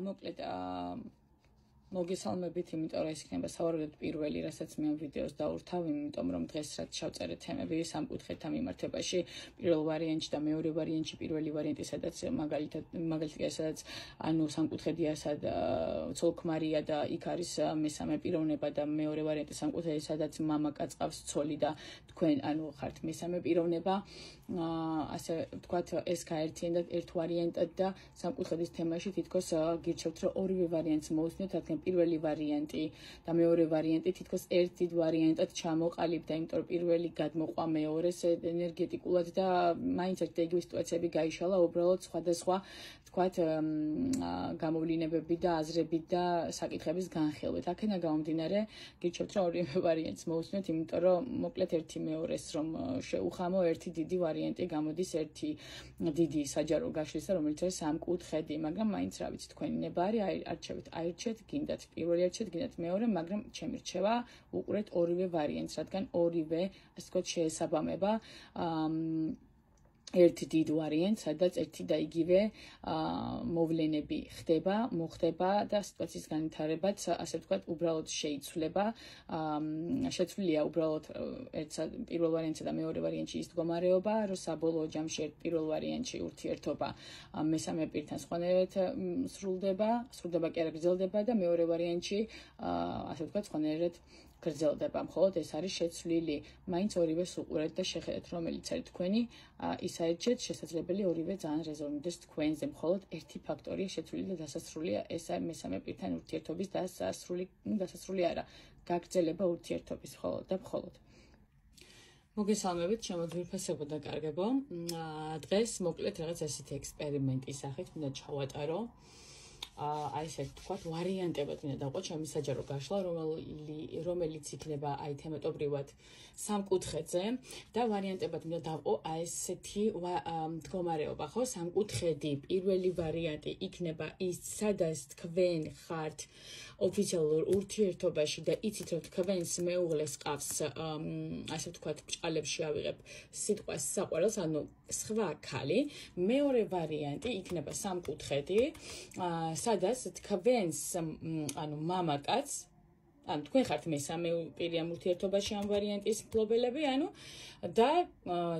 მოკლედ მოგესალმებით, იმიტომ რომ ეს იქნება სავარაუდოდ პირველი, რასაც მე ამ ვიდეოს დავურთავ, იმიტომ რომ დღეს რაც შევწერე თემები სამკუთხედთან მიმართებაში, პირველ ვარიანტში და მეორე ვარიანტში, პირველი ვარიანტი, სადაც მაგალითად სადაც ანუ სამკუთხედია, ცოლ-ქმარია და იქ არის მესამე პიროვნება და მეორე ვარიანტი სამკუთხედი, სადაც მამაკაც ყავს ცოლი და თქვენ ანუ ხართ მესამე პიროვნება, ასე ვთქვათ, ეს გაერთიანდა ერთ ვარიანტად და სამკუთხედის თემაში თითქოს გირჩევთ, რომ ორივე ვარიანტს მოусმინოთ, რადგან პირველი ვარიანტი და მეორე ვარიანტი თითქოს ერთ დიდ ვარიანტად ჩამოყალიბდა, იმიტომ რომ პირველი გადმოყვა მეორეს ენერგეტიკულად და მაინც ერთ იგივე სიტუაციები გაიშალა, უბრალოდ სხვადასხვა ვთქვათ გამოვლინებები და აზრებით და საკითხების განხილვით. აქედან გამომდინარე, გირჩევთ, რომ ორივე ვარიანტს მოусმინოთ, იმიტომ რომ მოკლედ ერთი მეორეს რომ შეუხამო, ერთი დიდი ვარიანტი გამოდის, ერთი დიდი საჯარო გაშლისა, რომელიც არის სამკუთხედი, მაგრამ მაინც რა ვიცი, თქვენი ნება არის, არჩევით, აირჩეთ, გინდათ პირველი არჩეთ, გინდათ მეორე, მაგრამ ჩემი რჩევა უყურეთ ორივე ვარიანტს, რადგან ორივე, ასე ვთქვათ, შეესაბამება ერთი დიდ ვარიანტს, სადაც ერთი და იგივე მოვლენები მოხდება და სიტუაციის განვითარებაც, ასე ვთქვათ, უბრალოდ შეიცვლება. შეცვლილია უბრალოდ პირველ ვარიანტსა და მეორე ვარიანტში ის მდგომარეობა, რომ საბოლოო ჯამში პირველ ვარიანტში ურთიერთობა მესამე პირთან სხვანაირად სრულდება კი არა გრძელდება და მეორე ვარიანტში, ასე ვთქვათ, სხვანაირად გრძელდება, მხოლოდ ეს არის შეცვლილი. მაინც ორივეს უყურეთ და შეხედეთ, რომელიც არის თქვენი, ის აირჩეთ, შესაძლებელი ორივე ძალიან რეზონირდეს თქვენზე, მხოლოდ ერთი ფაქტორია შეცვლილი და დასასრულია, ეს არის მესამე პირთან ურთიერთობის დასასრული არა, გაგრძელება ურთიერთობის მხოლოდ და მხოლოდ. მოგესალმებით, ჩემო ძვირფასებო და კარგებო. დღეს მოკლედ რაღაც ესეთი ექსპერიმენტის სახით მინდა ჩავატარო. აი ესე ვთქვათ, ვარიანტებად მინდა დავყო ჩემი საჯარო გაშლა, რომელიც იქნება აი თემატობრივად სამკუთხედზე და ვარიანტებად მინდა დავყო აი ესეთი მდგომარეობა, ხო? სამკუთხედი, პირველი ვარიანტი იქნება ის, სადაც თქვენ ხართ ოფიციალურ ურთიერთობაში და იცით, რომ თქვენს მეუღლეს ყავს, ასე ვთქვათ, ბრჭყალებში ავიღებ სიტყვას საყვარელს, ანუ სხვა ქალი. მეორე ვარიანტი იქნება სამკუთხედი, სადაც თქვენს ანუ მამაკაც, ანუ თქვენ ხართ მესამე პირი ამ ურთიერთობაში ამ ვარიანტის მფლობელები, ანუ და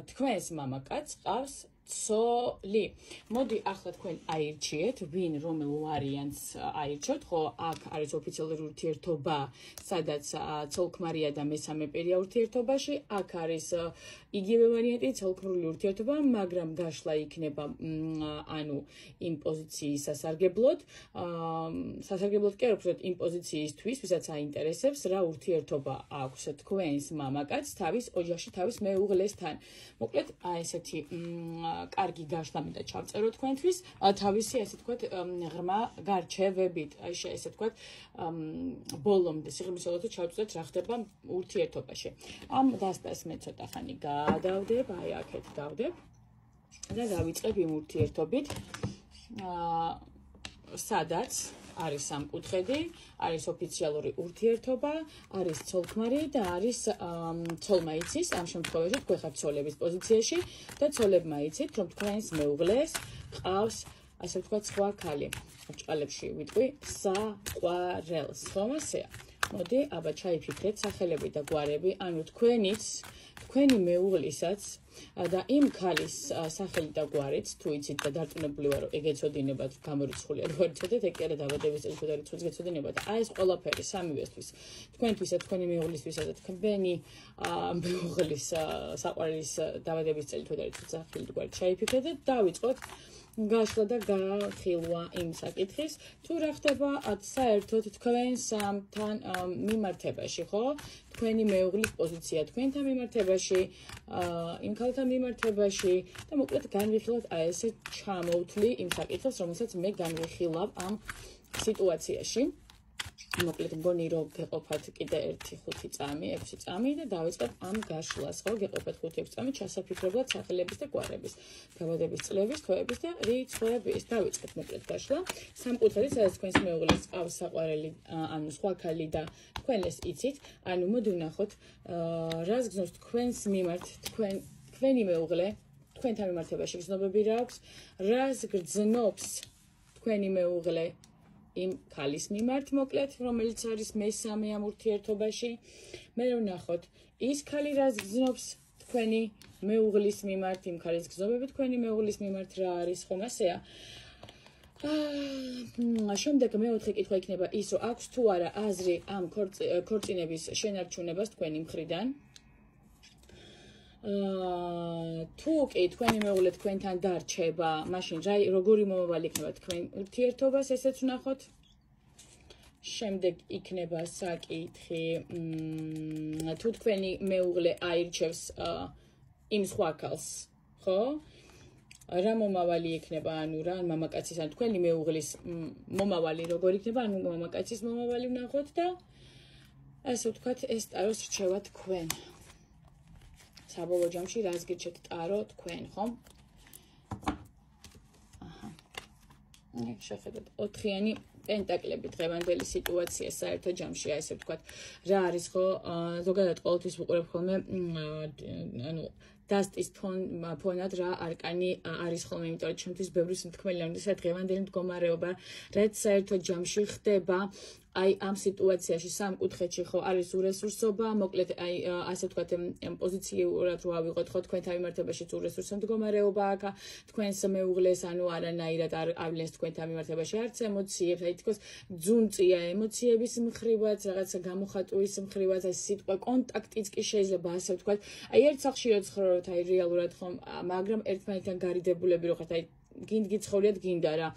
თქვენს მამაკაც ყავს ცოლი. მოდი ახლა თქვენ აირჩიეთ, ვინ რომელ ვარიანტს აირჩევთ, ხო, აქ არის ოფიციალური ურთიერთობა, სადაც ცოლ-ქმარია და მესამე პირია ურთიერთობაში, აქ არის იგივე ვარიანტი, ცოლ-ქმრული ურთიერთობა, მაგრამ გაშლა იქნება ანუ იმ პოზიციის სასარგებლოდ კი არ ვფიქრობ იმ პოზიციისთვის, ვისაც აინტერესებს, რა ურთიერთობა აქვს თქვენს მამაკაც თავის ოჯახში, თავის მეუღლესთან. მოკლედ, აი ესეთი კარგი გაშლა მინდა ჩავწერო თქვენთვის, თავისი ასე ვთქვათ, ღრმა გარჩევებით, აი ესე ვთქვათ, ბოლომდე სიღრმისეულად ჩავწერეთ რა ხდება ურთიერთობაში. ამ დასტას მე ცოტა ხანი გადავდებ, აი აქეთ დავდებ და დავიწყებ იმ ურთიერთობით, სადაც არის სამკუთხედი, არის ოფიციალური ურთიერთობა, არის ცოლ-ქმარი და არის ცოლმა იცის, ამ შემთხვევაში თქვენ ხართ ცოლების პოზიციაში და ცოლებმა იცით, რომ თქვენს მეუღლეს ყავს, ასე ვთქვათ, სხვა ქალი. ბრჭყალებში ვიტყვი საყვარელს, ხომ ასეა? მოდი, აბა ჩაიფიქრეთ სახელები და გვარები, ანუ თქვენი მეუღლისაც და იმ ქალის სახელი და გვარიც, თუ იცით და დარწმუნებული ვარ, რომ ეგ ეცოდინებათ, გამორიცხულია, რო არიცოდეთ, ეგ კი არა დაბადების წელი თუ დარიცხვის ეცოდინებათ. აი ეს ყველაფერი სამივესთვის, თქვენთვისა, თქვენი მეუღლისთვისა და თქვენი მეუღლის საყვარელის დაბადების წელი თუ დარიცხვის სახელი და გვარი ჩაიფიქრეთ და დავიწყოთ გაშლა და განხილვა იმ საკითხის, თუ რა ხდება საერთოდ თქვენ სამთან მიმართებაში, ხო? თქვენი მეუღლის პოზიცია თქვენთან მიმართებაში, იმ ქალთან მიმართებაში და მოკლედ განვიხილოთ აი ესე ჩამოვთვლი იმ საკითხს, რომელსაც მე განვიხილავ ამ სიტუაციაში. მოკლედ მგონი რომ გეყოფათ კიდე 1-5 წამი, 6 წამი და დავიწყებ ამ გაშლას, ხო? გეყოფათ 5-6 წამი ჩასაფიქრებლად სახელების და გვარების, დაბადების წლების, თვეების და რიცხვების. დავიწყებ მოკლედ გაშლა. სამკუთხედი, სადაც თქვენს მეუღლეს ყავს საყვარელი, ანუ სხვა ქალი და თქვენ ეს იცით, ანუ მოდი ვნახოთ, რას გზნობს თქვენს მიმართ, თქვენი მეუღლე, თქვენთან მიმართებაში გზნობები რა აქვს, რას გრძნობს თქვენი მეუღლე იმ ქალის მიმართ, მოკლედ, რომელიც არის მესამე ამ ურთიერთობაში. მე ვნახოთ, ის ქალი რას გზნობს თქვენი მეუღლის მიმართ, იმ ქალის გზნობები თქვენი მეუღლის მიმართ რა არის, ხომ ასეა? შემდეგ მეოთხე კითხვა იქნება ის, რომ აქვს თუ არა აზრი ამ ქორწინების შენარჩუნებას თქვენი მხრიდან. თუ კი თქვენი მეუღლე თქვენთან დარჩება, მაშინ როგორი მომავალი იქნება თქვენ ურთიერთობას, ესეც ვნახოთ. შემდეგ იქნება საკითხი, თუ თქვენი მეუღლე აირჩევს იმ სხვა ქალს, ხო? რა მომავალი იქნება, ანუ რა მამაკაცის ან თქვენი მეუღლის მომავალი როგორ იქნება, ანუ მამაკაცის მომავალი ვნახოთ და ასე ვთქვათ, ეს ტაროს რჩევა თქვენ. საბოლოო ჯამში რას გირჩევთ ტარო თქვენ, ხომ? შეხედოთ 4-იანი პენტაკლები დღევანდელი სიტუაცია საერთო ჯამში, ასე ვთქვათ, რა არის ხო, ზოგადად ყოველთვის ვუყურებ ხოლმე, ანუ დასტის ფონად რა არკანი არის ხოლმე, იმიტომ რომ ჩემთვის ბევრი სათქმელია, როდესაც დღევანდელი მდგომარეობა, რაც საერთო ჯამში ხდება, აი ამ სიტუაციაში სამკუთხედში ხო არის ურესურსობა, მოკლედ აი ასე ვთქვათ პოზიციურად რო ავიღოთ ხო თქვენთან მიმართებაში ურესურსო მდგომარეობა აქ თქვენს მეუღლეს ანუ არანაირად არ ავლენს თქვენთან მიმართებაში არც ემოციებს, აი თქოს ძუნწია ემოციების მხრივაც, რაღაცა გამოხატვის მხრივაც, აი სიტყვა კონტაქტიც კი შეიძლება ასე ვთქვათ, აი ერთ სახლში რო ცხოვრობთ, აი რეალურად ხომ, მაგრამ ერთმანეთთან გარიდებულები რო ხართ, აი გინდ გიცხოვლიათ გინდა რა.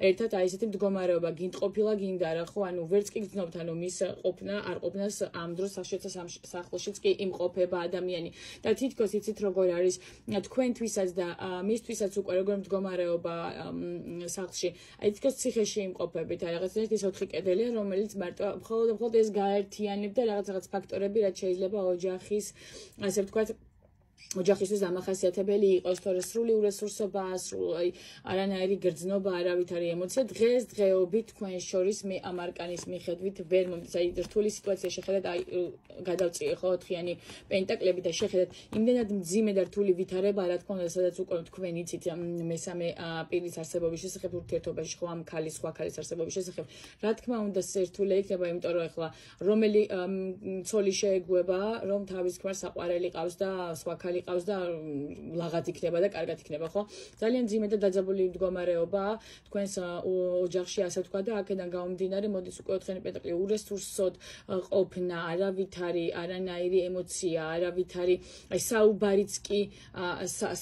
ერთად აი ესეთი მდგომარეობა გინდ ყოფილა გინდა რა, ხო, ანუ ვერც კი გძნობთ, ანუ მის ყოფნა არ ყოფნას ამ დროს სახლშიც კი იმყოფება ადამიანი. და თითქოს იცით როგორ არის თქვენთვისაც და მისთვისაც უკვე როგორ მდგომარეობა სახლში. აი თითქოს ციხეში იმყოფებით, აი რაღაცა ის 4 კედელია, რომელიც მხოლოდ ეს გაერთიანებდა რაღაც ფაქტორები, რაც შეიძლება ოჯახის, ასე ვთქვათ, ოჯახისთვის დამახასიათებელი იყოს, თორე სრული ურესურსობა, სრული არანაირი გრძნობა, არავითარი ემოცია დღესდღეობით თქვენ შორის მე ამ არკანის მიხედვით ვერ მომდის. აი რთული სიტუაცია შეხედათ, აი გადავწიე ხო 4-იანი პენტაკლები და შეხედათ იმდენად მძიმე და რთული ვითარება, რა თქმა უნდა, სადაც უკვე თქვენ იცით მესამე პირის არსებობის შესახებ ურთიერთობაში ხო ამ ქალის სხვა ქალის არსებობის შესახებ, რა თქმა უნდა სერთული იქნება, იმიტომ რომ ახლა რომელი ცოლი შეეგუება, რომ თავის ქმარს საყვარელი ყავს და სხვა ქალი ყავს და ლაღად იქნება და კარგად იქნება, ხო? ძალიან ძიმე და დაძაბული მდგომარეობა თქვენს ოჯახში, ასე ვთქვა და აქედან გამომდინარე, მოდის უკვე 4-იანი პენტაკლი ურესურსოდ ყოფნა, არავითარი არანაირი ემოცია, არავითარი აი საუბარიც კი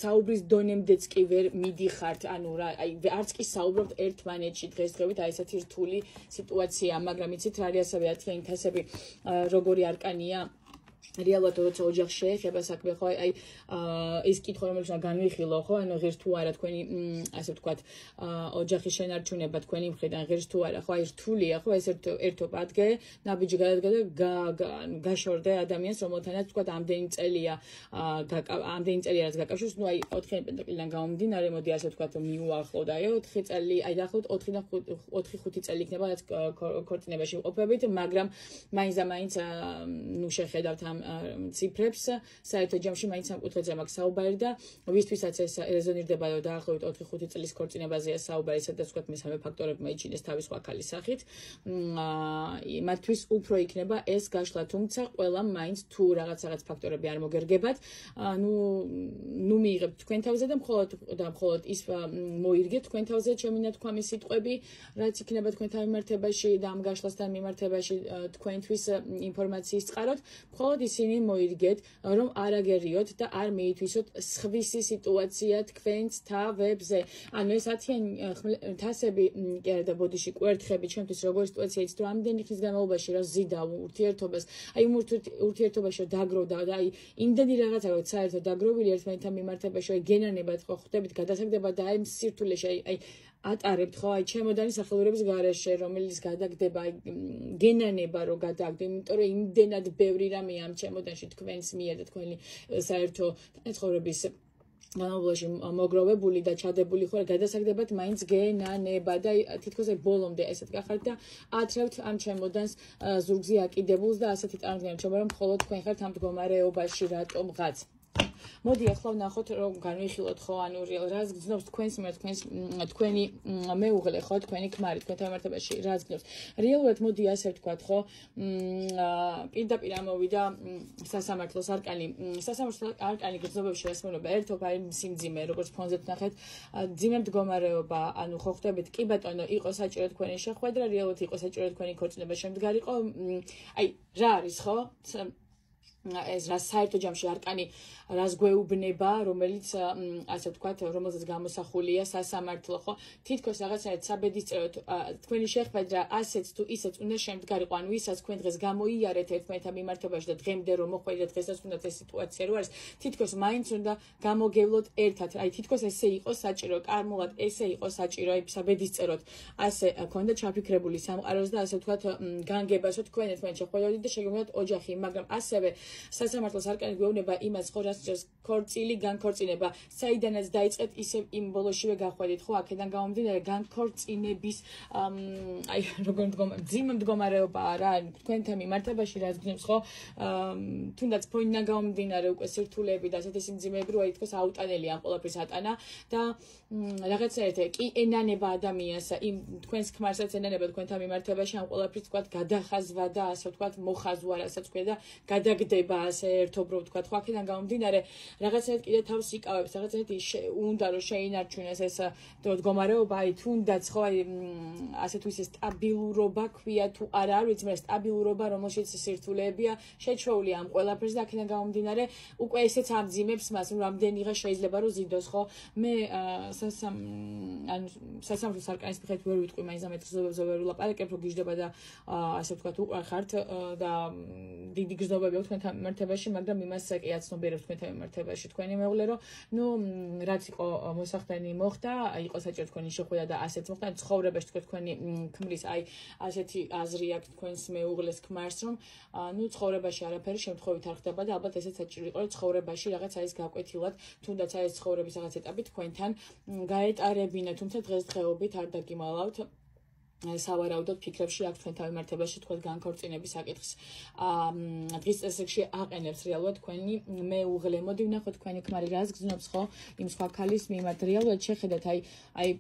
საუბრის დონემდეც კი ვერ მიდიხართ, ანუ რა, აი არც კი საუბრობთ ერთმანეთში დღესდღეობით, აი ესეთი რთული სიტუაცია, მაგრამ იცით რა არის ასევე 10-იანი თასები როგორი არკანია რეალურად როცა ოჯახს შეეხება საქმე, ხო, აი ეს კითხვა რომელიც უნდა განვიხილო, ხო, ანუ ღირს თუ არა თქვენი ასე ვთქვათ ოჯახის შენარჩუნება თქვენი მხრიდან ღირს თუ არა, ხო, აი რთულია, ხო, ეს ერთო პადგე, ნაბიჯი გადადგა და გაშორდა ადამიანს, რომელთანაც ვთქვათ ამდენი წელია რაც გაკავშირს, ნუ აი 4-იანი პენტაკლიდან გამომდინარე, მოდი ასე ვთქვათ მიუახლოვდა, აი 4 წელი, აი დაახლოებით 4-5 წელი იქნება რაც ქორწინებაში ვყოფებით, მაგრამ მაინც და მაინც ნუ შეხედავთ ამ ციფრებს, საერთო ჯამში მაინც სამკუთხედზე მაქვს საუბარი და ვისთვისაც ეს რეზონირდება, რომ დაახლოებით 4-5 წლის ქორწინებაზეა საუბარი, სადაც ვთქვათ მესამე ფაქტორები მეიჩინეს თავის სხვა ქალის სახით. მათთვის უფრო იქნება ეს გაშლა, თუმცა ყველა მაინც თუ რაღაც ფაქტორები არ მოგერგებათ, ნუ მიიღებთ თქვენ თავზე და მხოლოდ ის მოირგეთ თქვენ თავზე ჩემი ნათქვამი სიტყვები, რაც იქნება თქვენთან მიმართებაში და ამ გაშლასთან მიმართებაში თქვენთვის ინფორმაციის წყაროდ, მხოლოდ ისინი მოირგეთ, რომ არ აგერიოთ და არ მიითვისოთ სხვისი სიტუაცია თქვენს თავებზე. ანუ ეს 10-იანი თასები კი არა და ბოდიში კვერთხები ჩემთვის როგორი სიტუაცია იცით, რომ ამდენი ხნის განმავლობაში რა ზიდავ ურთიერთობას, აი ურთიერთობაში დაგროვდა და აი იმდენი რაღაცა რომ საერთოდ დაგროვილი ერთმანეთთან მიმართებაში, აი გენანებად ხო ხვდებით, გადასაგდებად და აი სირთულეში აი ატარებთ ხო აი ჩემოდანის სახელურების გარეშე, რომელიც გადაგდება, აი გენანება რომ გადაგდე, იმიტომ რომ იმდენად ბევრი რამე ამ ჩემოდანში თქვენს მიერ და თქვენი საერთო ცხოვრების განმავლობაში მოგროვებული და ჩადებული ხო გადასაგდებად მაინც გენანება და თითქოს აი ბოლომდე ესეთ გახართ და ათრევთ ამ ჩემოდანს ზურგზე აკიდებულს და ასეთი წარმოგიდგენთ, რომ მხოლოდ თქვენ ხართ ამ მდგომარეობაში რატომღაც. მოდი ახლა ვნახოთ რომ განვიხილოთ ხო ანუ რას გძნობს თქვენს მიერ თქვენი მეუღლე ხო თქვენი ქმარი თქვენთან მიმართებაში რას გძნობს რეალურად მოდი ასე ვთქვათ ხო პირდაპირ ამოვიდა სასამართლოს არკანი სასამართლოს არკანი გრძნობებში რასმეუნება ერთობა სიმძიმე როგორც ფონზე ვნახეთ ძიმე მდგომარეობა ანუ ხო ხვდებით კი ბატონო იყო საჭირო თქვენი შეხვედრა რეალურად იყო საჭირო თქვენი ქორწინება შემდგარიყო აი რა არის ხო ეს რა საერთო ჯამში არკანი რას გვეუბნება რომელიც ასე ვთქვათ რომელზეც გამოსახულია სასამართლო ხო თითქოს რაღაცნაირად საბედისწეროდ თქვენი შეხვედრა ასეც თუ ისეც უნდა შემდგარიყო ანუ ისაც თქვენ დღეს გამოიარეთ ერთმანეთთან მიმართებაში და დღემდე რომ მოხვედრეთ დღესაც უნდა ეს სიტუაცია რო არის თითქოს მაინც უნდა გამოგევლოთ ერთად აი თითქოს ესე იყო საჭირო კარმულად ესე იყო საჭირო აი საბედისწეროდ ასე ქონდა ჩაფიქრებული სამყაროს და ასე ვთქვათ განგებას რომ თქვენ ერთმანეთს შეხვედროთ და შეგეუნათ ოჯახი მაგრამ ასევე სასამართლოს არკანი გვეუბნება იმას ხო რაც ქორწილი განქორწინება საიდანაც დაიწყეთ ისე იმ ბოლოშივე გახვედით ხო აქედან გამომდინარე განქორწინების აი როგორ ძიმე მდგომარეობა რა თქვენთან მიმართებაში რაც გძნობს ხო თუნდაც ფონიდან გამომდინარე უკვე სირთულეები და ასეთი სიმძიმეები რო აი თქოს აუტანელი ამ ყველაფრის ატანა და რაღაცნაირად კი ენანება ადამიანს იმ თქვენს ქმარსაც ენანება თქვენთან მიმართებაში ამ ყველაფრის თქვათ გადახაზვა და ასე ვთქვათ მოხაზვა რასაც ქვია და გადაგდება ასე ერთობრივ ვთქვათ ხო აქედან გამომდინარე რაღაცნაირად კიდე თავს იკავებს რაღაცნაირად უნდა რომ შეინარჩუნოს ეს მდგომარეობა აი თუნდაც ხო აი ასე თუ ისე სტაბილურობა ქვია თუ არა არ ვიცი მე სტაბილურობა რომელშიც სირთულეებია შეჩვეული ამ ყველაფერს და აქედან გამომდინარე უკვე ესეც ამძიმებს მას რამდენიღა შეიძლება რომ ზიდოს ხო მე სასამართლოს არკანის მიხედვით ვერ ვიტყვი მაინც ამ გზნობებზე ვერ ვლაპარაკებ რომ გიждდება და ასე ვთქვათ უყარხართ და დიდი გზნობები აქვს თქვენთან მიმართებაში მაგრამ იმას კი აცნობიერებს თქვენთან მიმართებაში თქვენი მეუღლე რომ ნუ რაც იყო მოსახდენი მოხდა იყო საჭირო თქვენი შეხვედრა და ასეც მოხდა ცხოვრებაში თქვენი ქმრის აი ასეთი აზრი აქვს თქვენს მეუღლეს ქმარს რომ ნუ ცხოვრებაში არაფერი შემთხვევით არ ხდება და ალბათ ესეც საჭირო იყო რომ ცხოვრებაში რაღაც აი ეს გაკვეთილად თუნდაც აი ეს ცხოვრების რაღაც ეტაპი თქვენთან გაეტარებინა თუმცა დღესდღეობით არ დაგიმალავთ სავარაუდოდ ფიქრებში აქვს თქვენთან მიმართებაში თქვენ განქორწინების საკითხს დღის წესრიგში აყენებს რეალურად თქვენი მეუღლე მოდი ვნახოთ თქვენი ქმარი რას გძნობს ხო იმ სხვა ქალის მიმართ რეალურად შეხედათ აი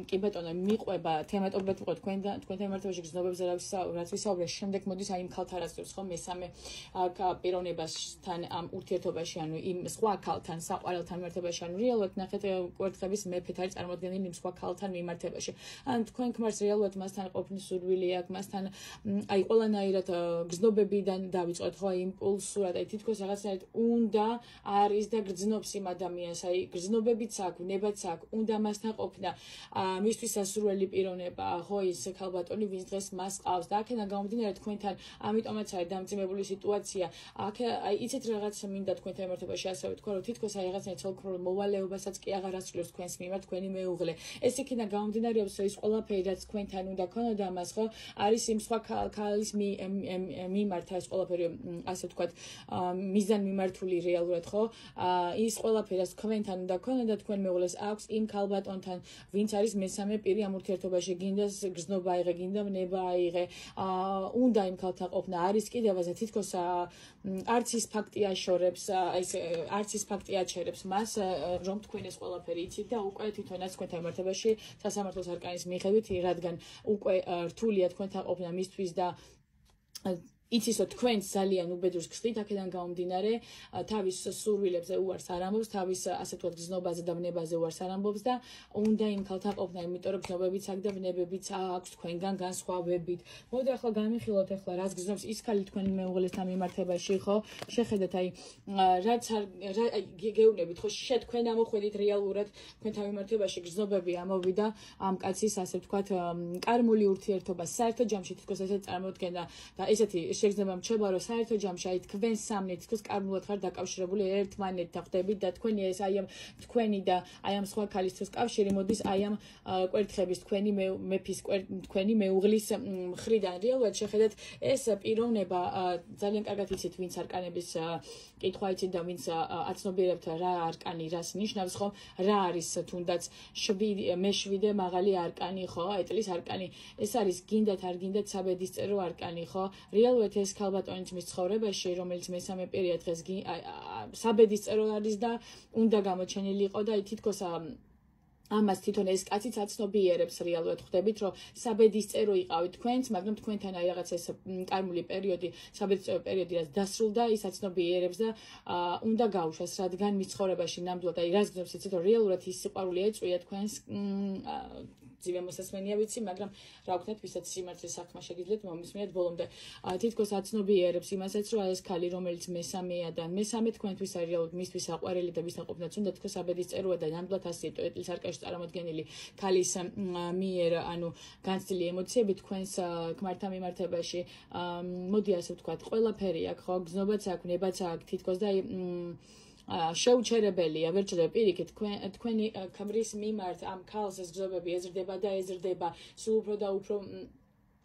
კი ბატონო მიყვება თემატობრივად ვიყო თქვენთან მიმართებაში გზნობებზე რაც ვისაუბრეთ შემდეგ მოდის აი იმ ქალთან რაც გძნობს ხო მესამე პიროვნებასთან ამ ურთიერთობაში ანუ იმ სხვა ქალთან საყვარელთან მიმართებაში ანუ რეალურად ნახეთ კვერთხების მეფეთ არის წარმოადგენილი იმ სხვა ქალთან მიმართებაში ან თქვენ ქმარს რეალურად მას ყოფნის სურვილი აქვს მასთან აი ყველანაირად გზნობებიდან დავიწყოთ ხო იმპულსურად აი თითქოს რაღაცნაირად უნდა არის და გრძნობს იმ ადამიანს აი გზნობებიც აქვს ნებაც აქვს უნდა მასთან ყოფნა მისთვის სასურველი პიროვნება ხო ის ქალბატონი ვინც დღეს მას ყავს და აქედან გამომდინარე თქვენთან ამიტომაც არის დამძიმებული სიტუაცია აქ აი იცით რაღაც მინდა თქვენთან მიმართებაში ასევე ვთქვა რომ თითქოს აი რაღაცნაირად ცოლქმრულ მოვალეობასაც კი აღარ ასრულებს თქვენს მიმართ თქვენი მეუღლე ეს იქიდან გამომდინარეობს რომ ის ყველაფერი რაც თქვენთან უნდა ქონოდა მას ხო არის იმ სხვა ქალის მიმართ ეს ყველაფერი ასე ვთქვათ მიზან მიმართული რეალურად ხო ის ყველაფერი რაც თქვენთან უნდა ქონოდა თქვენ მეუღლეს აქვს იმ ქალბატონთან ვინც არის მესამე პირი ამ ურთიერთობაში გინდა გზნობა აიღე გინდა ნება აიღე უნდა იმ ქალთან ყოფნა არის კიდევაზე თითქოს არც ის ფაქტი აშორებს ეს არც ის ფაქტი აჩერებს მას რომ თქვენ ეს ყველაფერი იცით და უკვე თვითონაც თქვენთან მიმართებაში სასამართლოს არკანის მიხედვით რადგან უკვე რთულია თქვენთან ყოფნა მისთვის და იცის რომ თქვენ ძალიან უბედურს გხდით აქედან გამომდინარე თავის სურვილებზე უარს არ ამბობს თავის ასე ვთქვათ გზნობაზე და ვნებაზე უარს არ ამბობს და უნდა იმ ქალთან ყოფნა იმიტომ რომ გზნობებიც აქვს და ვნებებიც აქვს თქვენგან განსხვავებით მოდი ახლა განვიხილოთ ახლა რას გზნობს ის ქალი თქვენი მეუღლესთან მიმართებაში ხო შეხედეთ აი რაც გეუბნებით ხო თქვენ ამოხვედით რეალურად თქვენთან მიმართებაში გზნობები ამოვიდა ამ კაცის ასე ვთქვათ კარმული ურთიერთობა საერთო ჯამში თითქოს ესე წარმოდგენდა და ესეთი შეგრძნება მრჩება რომ საერთო ჯამში აი თქვენ სამნი თითქოს კარმულად ხარ დაკავშირებული ერთმანეთთან ხდებით და თქვენი ეს აი ამ თქვენი და აი ამ სხვა ქალისთვის კავშირი მოდის აი ამ კვერთხების თქვენი მეფის თქვენი მეუღლის მხრიდან რეალურად შეხედეთ ეს პიროვნება ძალიან კარგად იცით ვინც არკანების კითხვა იცით და ვინც აცნობიერებთ რა არკანი რას ნიშნავს ხო რა არის თუნდაც მე7 მაღალი არკანი ხო ეტლის არკანი ეს არის გინდათ არ გინდათ საბედისწერო არკანი ხო რეალურად რეალურად ეს ქალბატონი ძმის ცხოვრებაში, რომელიც მესამე პირია დღეს საბედის წერო არის და უნდა გამოჩენილიყო და თითქოს ამას თვითონ ეს კაციც აცნობიერებს რეალურად ხვდებით, რომ საბედის წერო იყავით თქვენც, მაგრამ თქვენთან აი რაღაც ეს კარმული პერიოდი, საბედის წერო პერიოდი რაც დასრულდა, ის აცნობიერებს და უნდა გაუშვას, რადგან მის ცხოვრებაში ნამდვილად აი რას გზნობს იცით, რომ რეალურად ის სიყვარული ეწვია თქვენს ძივე მოსასმენია ვიცი, მაგრამ რა ვქნათ, ვისაც სიმართლის საქმე შეგიძლიათ მომისმინეთ ბოლომდე. თითქოს აცნობიერებს იმასაც, რომ ეს ქალი, რომელიც მესამეა და მესამე თქვენთვის არის რეალურად მისთვის აყვარელი და ვისაყოფნაც უნდა თქოს საბედის წეროა და ნამდვილად ასეთი ტოეტლის არკაში წარმოდგენილი ქალის მიერ, ანუ განცდილი ემოციები თქვენს ქმართან მიმართებაში. მოდი ასე ვთქვათ, ყველაფერი აქვს, ხო, გზნობაც აქვს, ვნებაც აქვს, თითქოს და შეუჩერებელია, ვერ ჭრდება პირიქით, თქვენი ქმრის მიმართ ამ ქალს ეს გზნობები ეზრდება და ეზრდება, სულ უფრო და უფრო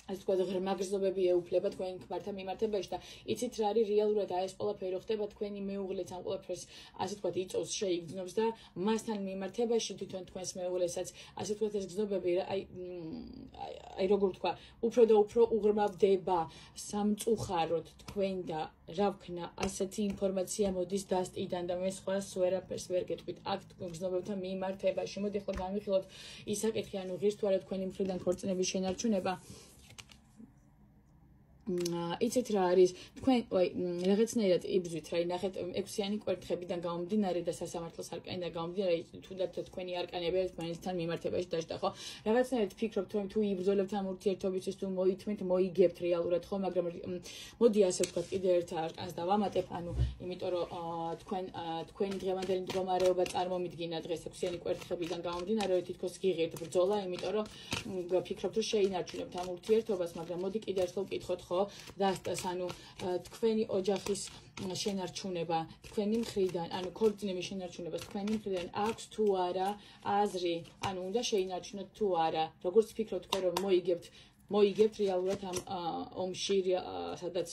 ასე ვთქვათ, ღრმა გზნობები ეუფლება თქვენ ქმართან მიმართებაში და იცით რა არის რეალურად აი ეს ყველაფერი ხდება თქვენი მეუღლეც ამ ყველაფერს ასე ვთქვათ იწოვს, შეიგრძნობს და მასთან მიმართებაში თვითონ თქვენს მეუღლესაც ასე ვთქვათ ეს გზნობები აი როგორ ვთქვა, უფრო და უფრო უღრმავდება სამწუხაროდ თქვენ და რა ვქნა, ასეთი ინფორმაცია მოდის დასტიდან და მე სხვას ვერაფერს ვერ გეტყვით აქ გზნობებთან მიმართებაში. მოდი ახლა განვიხილოთ ის საკითხი, ანუ ღირს თუ არა თქვენი მხრიდან ქორწინების შენარჩუნება. იცით რა არის თქვენ რაღაცნაირად იბრძვით რა ნახეთ 6-იანი კვერთხებიდან გამომდინარე და სასამართლოს არკანიდან გამომდინარე თუნდაც თქვენი არკანები ერთმანეთთან მიმართებაში დაждდა ხო რაღაცნაირად ფიქრობთ რომ თუ იბრძოლებთ ამ ურთიერთობისთვის თუ მოითმით მოიგებთ რეალურად ხო მაგრამ მოდი ასე ვთქვათ კიდე ერთ არკანს დავამატებ ანუ იმიტომ რომ თქვენი დღევანდელი მდგომარეობა წარმომიდგინა დღეს 6-იანი კვერთხებიდან გამომდინარე რომ თითქოს გიღებთ ბრძოლა იმიტომ რომ ფიქრობთ რომ შეინარჩუნებთ ამ ურთიერთობას მაგრამ მოდი კიდე ერთხელ ვკითხოთ დასტას ანუ თქვენი ოჯახის შენარჩუნება თქვენი მხრიდან ანუ ქორწინების შენარჩუნება თქვენი მხრიდან აქვს თუ არა აზრი ანუ უნდა შეინარჩუნოთ თუ არა როგორც ფიქრობთ თქვენ რომ მოიგებთ რეალურად ამ ომში სადაც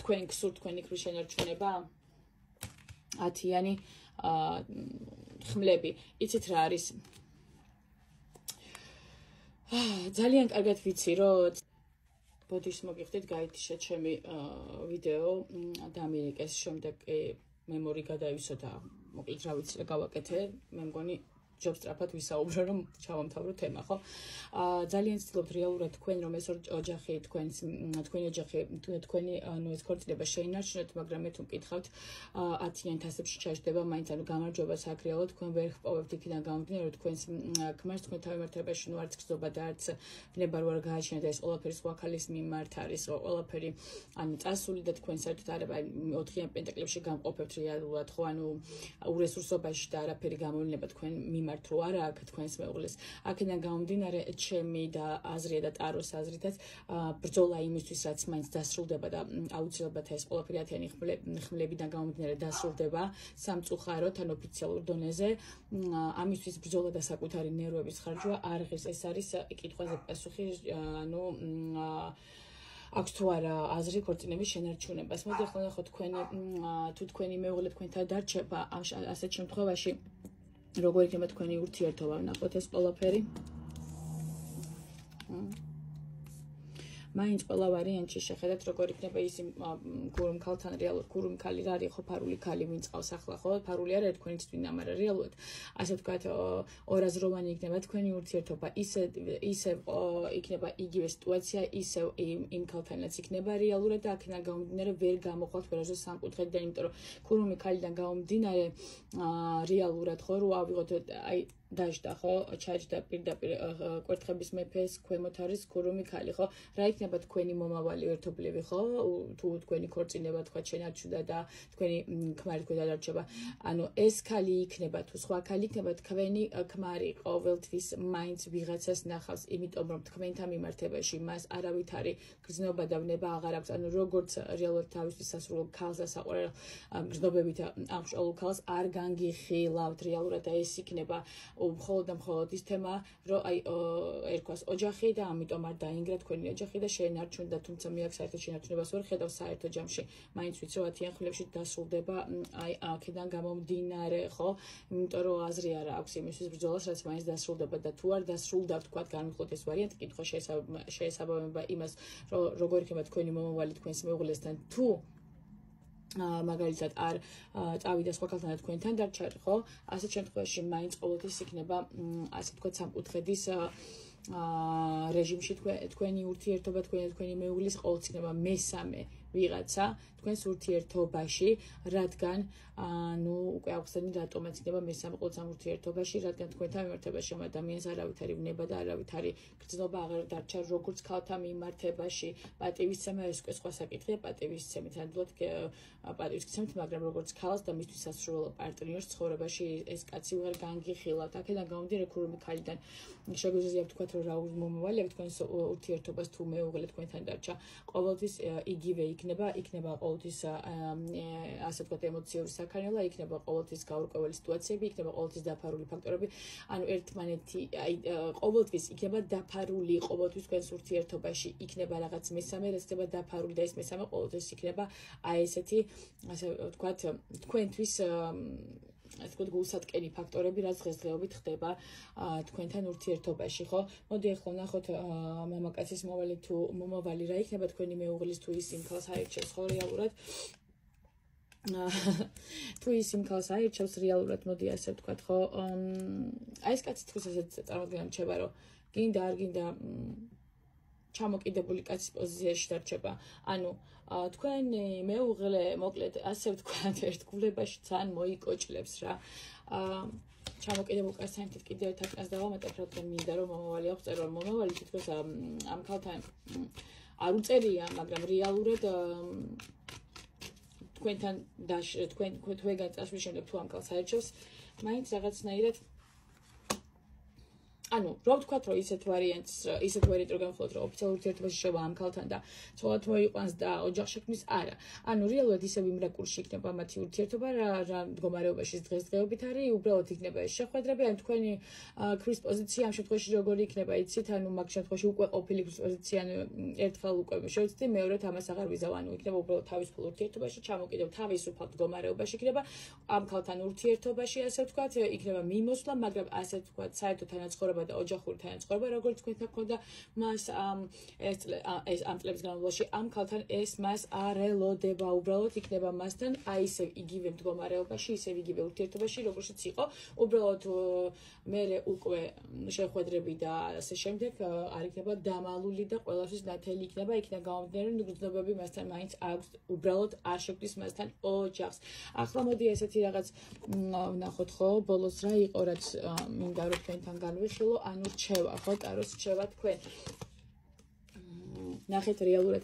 თქვენ გსურთ თქვენი ქრის შენარჩუნება 10-იანი ხმლები იცით რა არის ძალიან კარგად ვიცი რომ ბოდიშს მოგიხდით გაითიშეთ ჩემი ვიდეო დამირეკეს შემდეგ მე მორი გადაივსო და მოკლედ რა ვიცი რა გავაკეთე მე მგონი ჯობს სწრაფად ვისაუბრო რომ ჩავამთავრო თემა ხო ძალიან ვცდილობთ რეალურად თქვენ რომ ეს ოჯახი თქვენი ოჯახი თქვენი ანუ ეს ქორწინება შეინარჩუნოთ მაგრამ მე თუ მკითხავთ 10-იან თასებში ჩაჯდება მაინც ანუ გამარჯვებას აქ რეალურად თქვენ ვერ ხპოვებთ იქიდან გამომდინარე რომ თქვენს ქმარს თქვენთან მიმართებაში ნუ არც გზობა და არც ბნება რო არ გააჩნია და ეს ყველაფერი სხვა ქალის მიმართ არის რომ ყველაფერი ანუ წასული და თქვენ საერთოდ არ 4-იან პენტაკლებში გამყოფებთ რეალურად ხო ანუ ურესურსობაში და არაფერი გამოვლენა თქვენ მიმართ რო არა აქ თქვენს მეუღლეს აქედან გამომდინარე ჩემი და აზრია და ტაროს აზრითაც ბრძოლა იმისთვის რაც მაინც დასრულდება და აუცილებლად ეს ყველაფერი 10-იანი ხმლებიდან გამომდინარე დასრულდება სამწუხაროდ ან ოფიციალურ დონეზე ამისთვის ბრძოლა და საკუთარი ნერვების ხარჯვა არ ღირს ეს არის კითხვაზე პასუხი ანუ აქვს თუ არა აზრი ქორწინების შენარჩუნებას მოდი ახლა ნახოთ თუ თქვენი მეუღლე თქვენთან დარჩება ასეთ შემთხვევაში როგორ იქნება თქვენი ურთიერთობა ნახოთ ეს ყველაფერი მაინც ყველა ვარიანტში შეხედათ როგორ იქნება ის გურუმ ქალთან რეალურად გურუმ ქალი რა არის ხო ფარული ქალი ვინც ყავს ახლა ხო ფარული არა თქვენი თვითონ მაგრამ რეალურად ასე ვთქვათ ორაზროვანი იქნება თქვენი ურთიერთობა ისე იქნება იგივე სიტუაცია ისე იმ ქალთანაც იქნება რეალურად და აქედან გამომდინარე ვერ გამოხვალთ ვერასდროს სამკუთხედიდან იმიტომ რომ გურუმი ქალიდან გამომდინარე რეალურად ხო რო ავიღოთ აი დაждდა ხო ჩაჯდა პირდაპირ კვერთხების მეფეს ქვემოთ არის გურუმი ქალი ხო რა იქნება თქვენი მომავალი ერთობლივი ხო თუ თქვენი ქორწინება თქვა შენარჩუნდა და თქვენი ქმარი თქვენ დარჩება ანუ ეს ქალი იქნება თუ სხვა ქალი იქნება თქვენი ქმარი ყოველთვის მაინც ვიღაცას ნახავს იმიტომ რომ თქვენთან მიმართებაში მას არავით არის გრძნობა და ვნება აღარ აქვს ანუ როგორც რეალურად თავისთვის სასრულო ქალს ასაყვარელ გრძნობებით ამშოლ ქალს არ განგიხილავთ რეალურად და ეს იქნება მხოლოდ და მხოლოდ ის თემა, რომ აი ერქვას ოჯახი და ამიტომ არ დაინგრა თქვენი ოჯახი და შეენარჩუნდა, თუმცა მე აქ საერთოდ შენარჩუნებას ვერ ხედავ საერთო ჯამში. მაინც ვიცი რომ 10-იან ხილებში დასრულდება აი აქედან გამომდინარე, ხო? იმიტომ რომ აზრი არ აქვს იმისთვის ბრძოლას, რაც მაინც დასრულდება და თუ არ დასრულდა, თქვათ, განვიხილოთ ეს ვარიანტი, კითხვა შეესაბამება იმას, რომ როგორ იქნება თქვენი მომავალი თქვენს მეუღლესთან, თუ მაგალითად არ წავიდა სხვა ქალთან თქვენთან დარჩა, ხო? ასეთ შემთხვევაში მაინც ყოველთვის იქნება ასე ვთქვათ სამკუთხედის რეჟიმში თქვენი ურთიერთობა, თქვენი მეუღლის ყოველთვის იქნება მესამე ვიღაცა თქვენს ურთიერთობაში, რადგან ნუ უკვე აღხსენეთ რატომაც იქნება მესამე ყოველთვის ამ ურთიერთობაში, რადგან თქვენთან მიმართებაში ამ ადამიანს არავით არ ივნება და არავით არ გრძნობა აღარ დარჩა როგორც ქალთან მიმართებაში, პატივისცემა ეს უკვე სხვა საკითხია, პატივისცემით ნამდვილად პატივისცემით, მაგრამ როგორც ქალს და მისთვის სასურველო პარტნიორს ცხოვრებაში ეს კაცი ვეღარ განგიხილავთ. აქედან გამომდინარე, ქურუმი ქალიდან შეგვიძლია ვთქვათ, რომ რა მომავალი აქვს თქვენს ურთიერთობას თუ მეუღლე თქვენთან დარჩა, ყოველთვის იგივე იქნება ყოველთვის ასე ვთქვათ ემოციური საქანელა, იქნება ყოველთვის გაურკვეველი სიტუაციები, იქნება ყოველთვის დაფარული ფაქტორები, ანუ ერთმანეთი აი ყოველთვის იქნება დაფარული, ყოველთვის თქვენს ურთიერთობაში იქნება რაღაც მესამე, რაც იქნება დაფარული და ეს მესამე ყოველთვის იქნება აი ესეთი ასე ვთქვათ თქვენთვის ასე ვთქვათ გულსატკენი ფაქტორები, რაც დღესდღეობით ხდება თქვენთან ურთიერთობაში, ხო? მოდი ახლა ვნახოთ მამაკაცის მომავალი რა იქნება თქვენი მეუღლის თუ ის იმ ქალს აირჩევს, ხო, რეალურად თუ ის იმ ქალს აირჩევს რეალურად, მოდი ასე ვთქვათ, ხო? აი ეს კაცი თქოს ასე წარმოგვიდგინე რჩება, რომ გინდა არ გინდა ჩამოკიდებული კაცის პოზიციაში დარჩება. ანუ თქვენი მეუღლე, მოკლედ, ასე ვთქვათ, ერთგულებაში ძალიან მოიკოჭლებს რა. ჩამოკიდებულ კაცთან ერთად კიდევ ერთ აკანს დავამატებ, რადგან მინდა რომ მომავალი აქვს წერო, მომავალი თითქოს ამ ქალთან არ უწერია, მაგრამ რეალურად თქვენთან თქვენგან წასვლის შემდეგ თუ ამ ქალს აერჩევს, მაინც რაღაცნაირად ანუ რო ვთქვათ, რომ ისეთ ვარიანტს რო განვიხილოთ, რომ ოფიციალურ ურთიერთობაში შევა ამ ქალთან და ცოლად მოიყვანს და ოჯახ შექმნის, არა. ანუ რეალურად ისევ იმ რაკურსში იქნება მათი ურთიერთობა, რა მდგომარეობაში დღესდღეობით არის, უბრალოდ იქნება ეს შეხვედრები, ან თქვენი ქვის პოზიცია ამ შემთხვევაში როგორი იქნება, იცით, ანუ მაგ შემთხვევაში უკვე ყოფილი ქვის პოზიცია, ანუ ერთხელ უკვე შევცდი, მეორედ ამას აღარ ვიზავ, ანუ იქნება უბრალოდ თავისუფალ ურთიერთობაში, ჩამოკიდებ თავისუფალ მდგომარეობაში იქნება ამ ქალთან ურთიერთობაში, ასე ვთქვათ, იქნება მიმოსვლა, მაგრამ ასე ვთქვათ, საერთო თანაცხოვრება და ოჯახური თანაცხოვრება, როგორც თქვენთან ქონდა მას ეს ამ წლების განმავლობაში ამ ქალთან ეს მას არ ელოდება, უბრალოდ იქნება მასთან აი ისევ იგივე მდგომარეობაში, ისევ იგივე ურთიერთობაში, როგორიც იყო, უბრალოდ მერე უკვე შეხვედრები და ასე შემდეგ არ იქნება დამალული და ყველაფრის ნათელი იქნება, იქნება გამომდინარე, რომ გრძნობები მასთან მაინც აქვს, უბრალოდ არ შექმნის მასთან ოჯახს. ახლა მოდი ესეთი რაღაც ვნახოთ, ხო, ბოლოს რა იყო, რაც მინდა რომ თქვენთან განვიხილო, ანუ რჩევა, ხო, ტაროს რჩევა თქვენ. ნახეთ რეალურად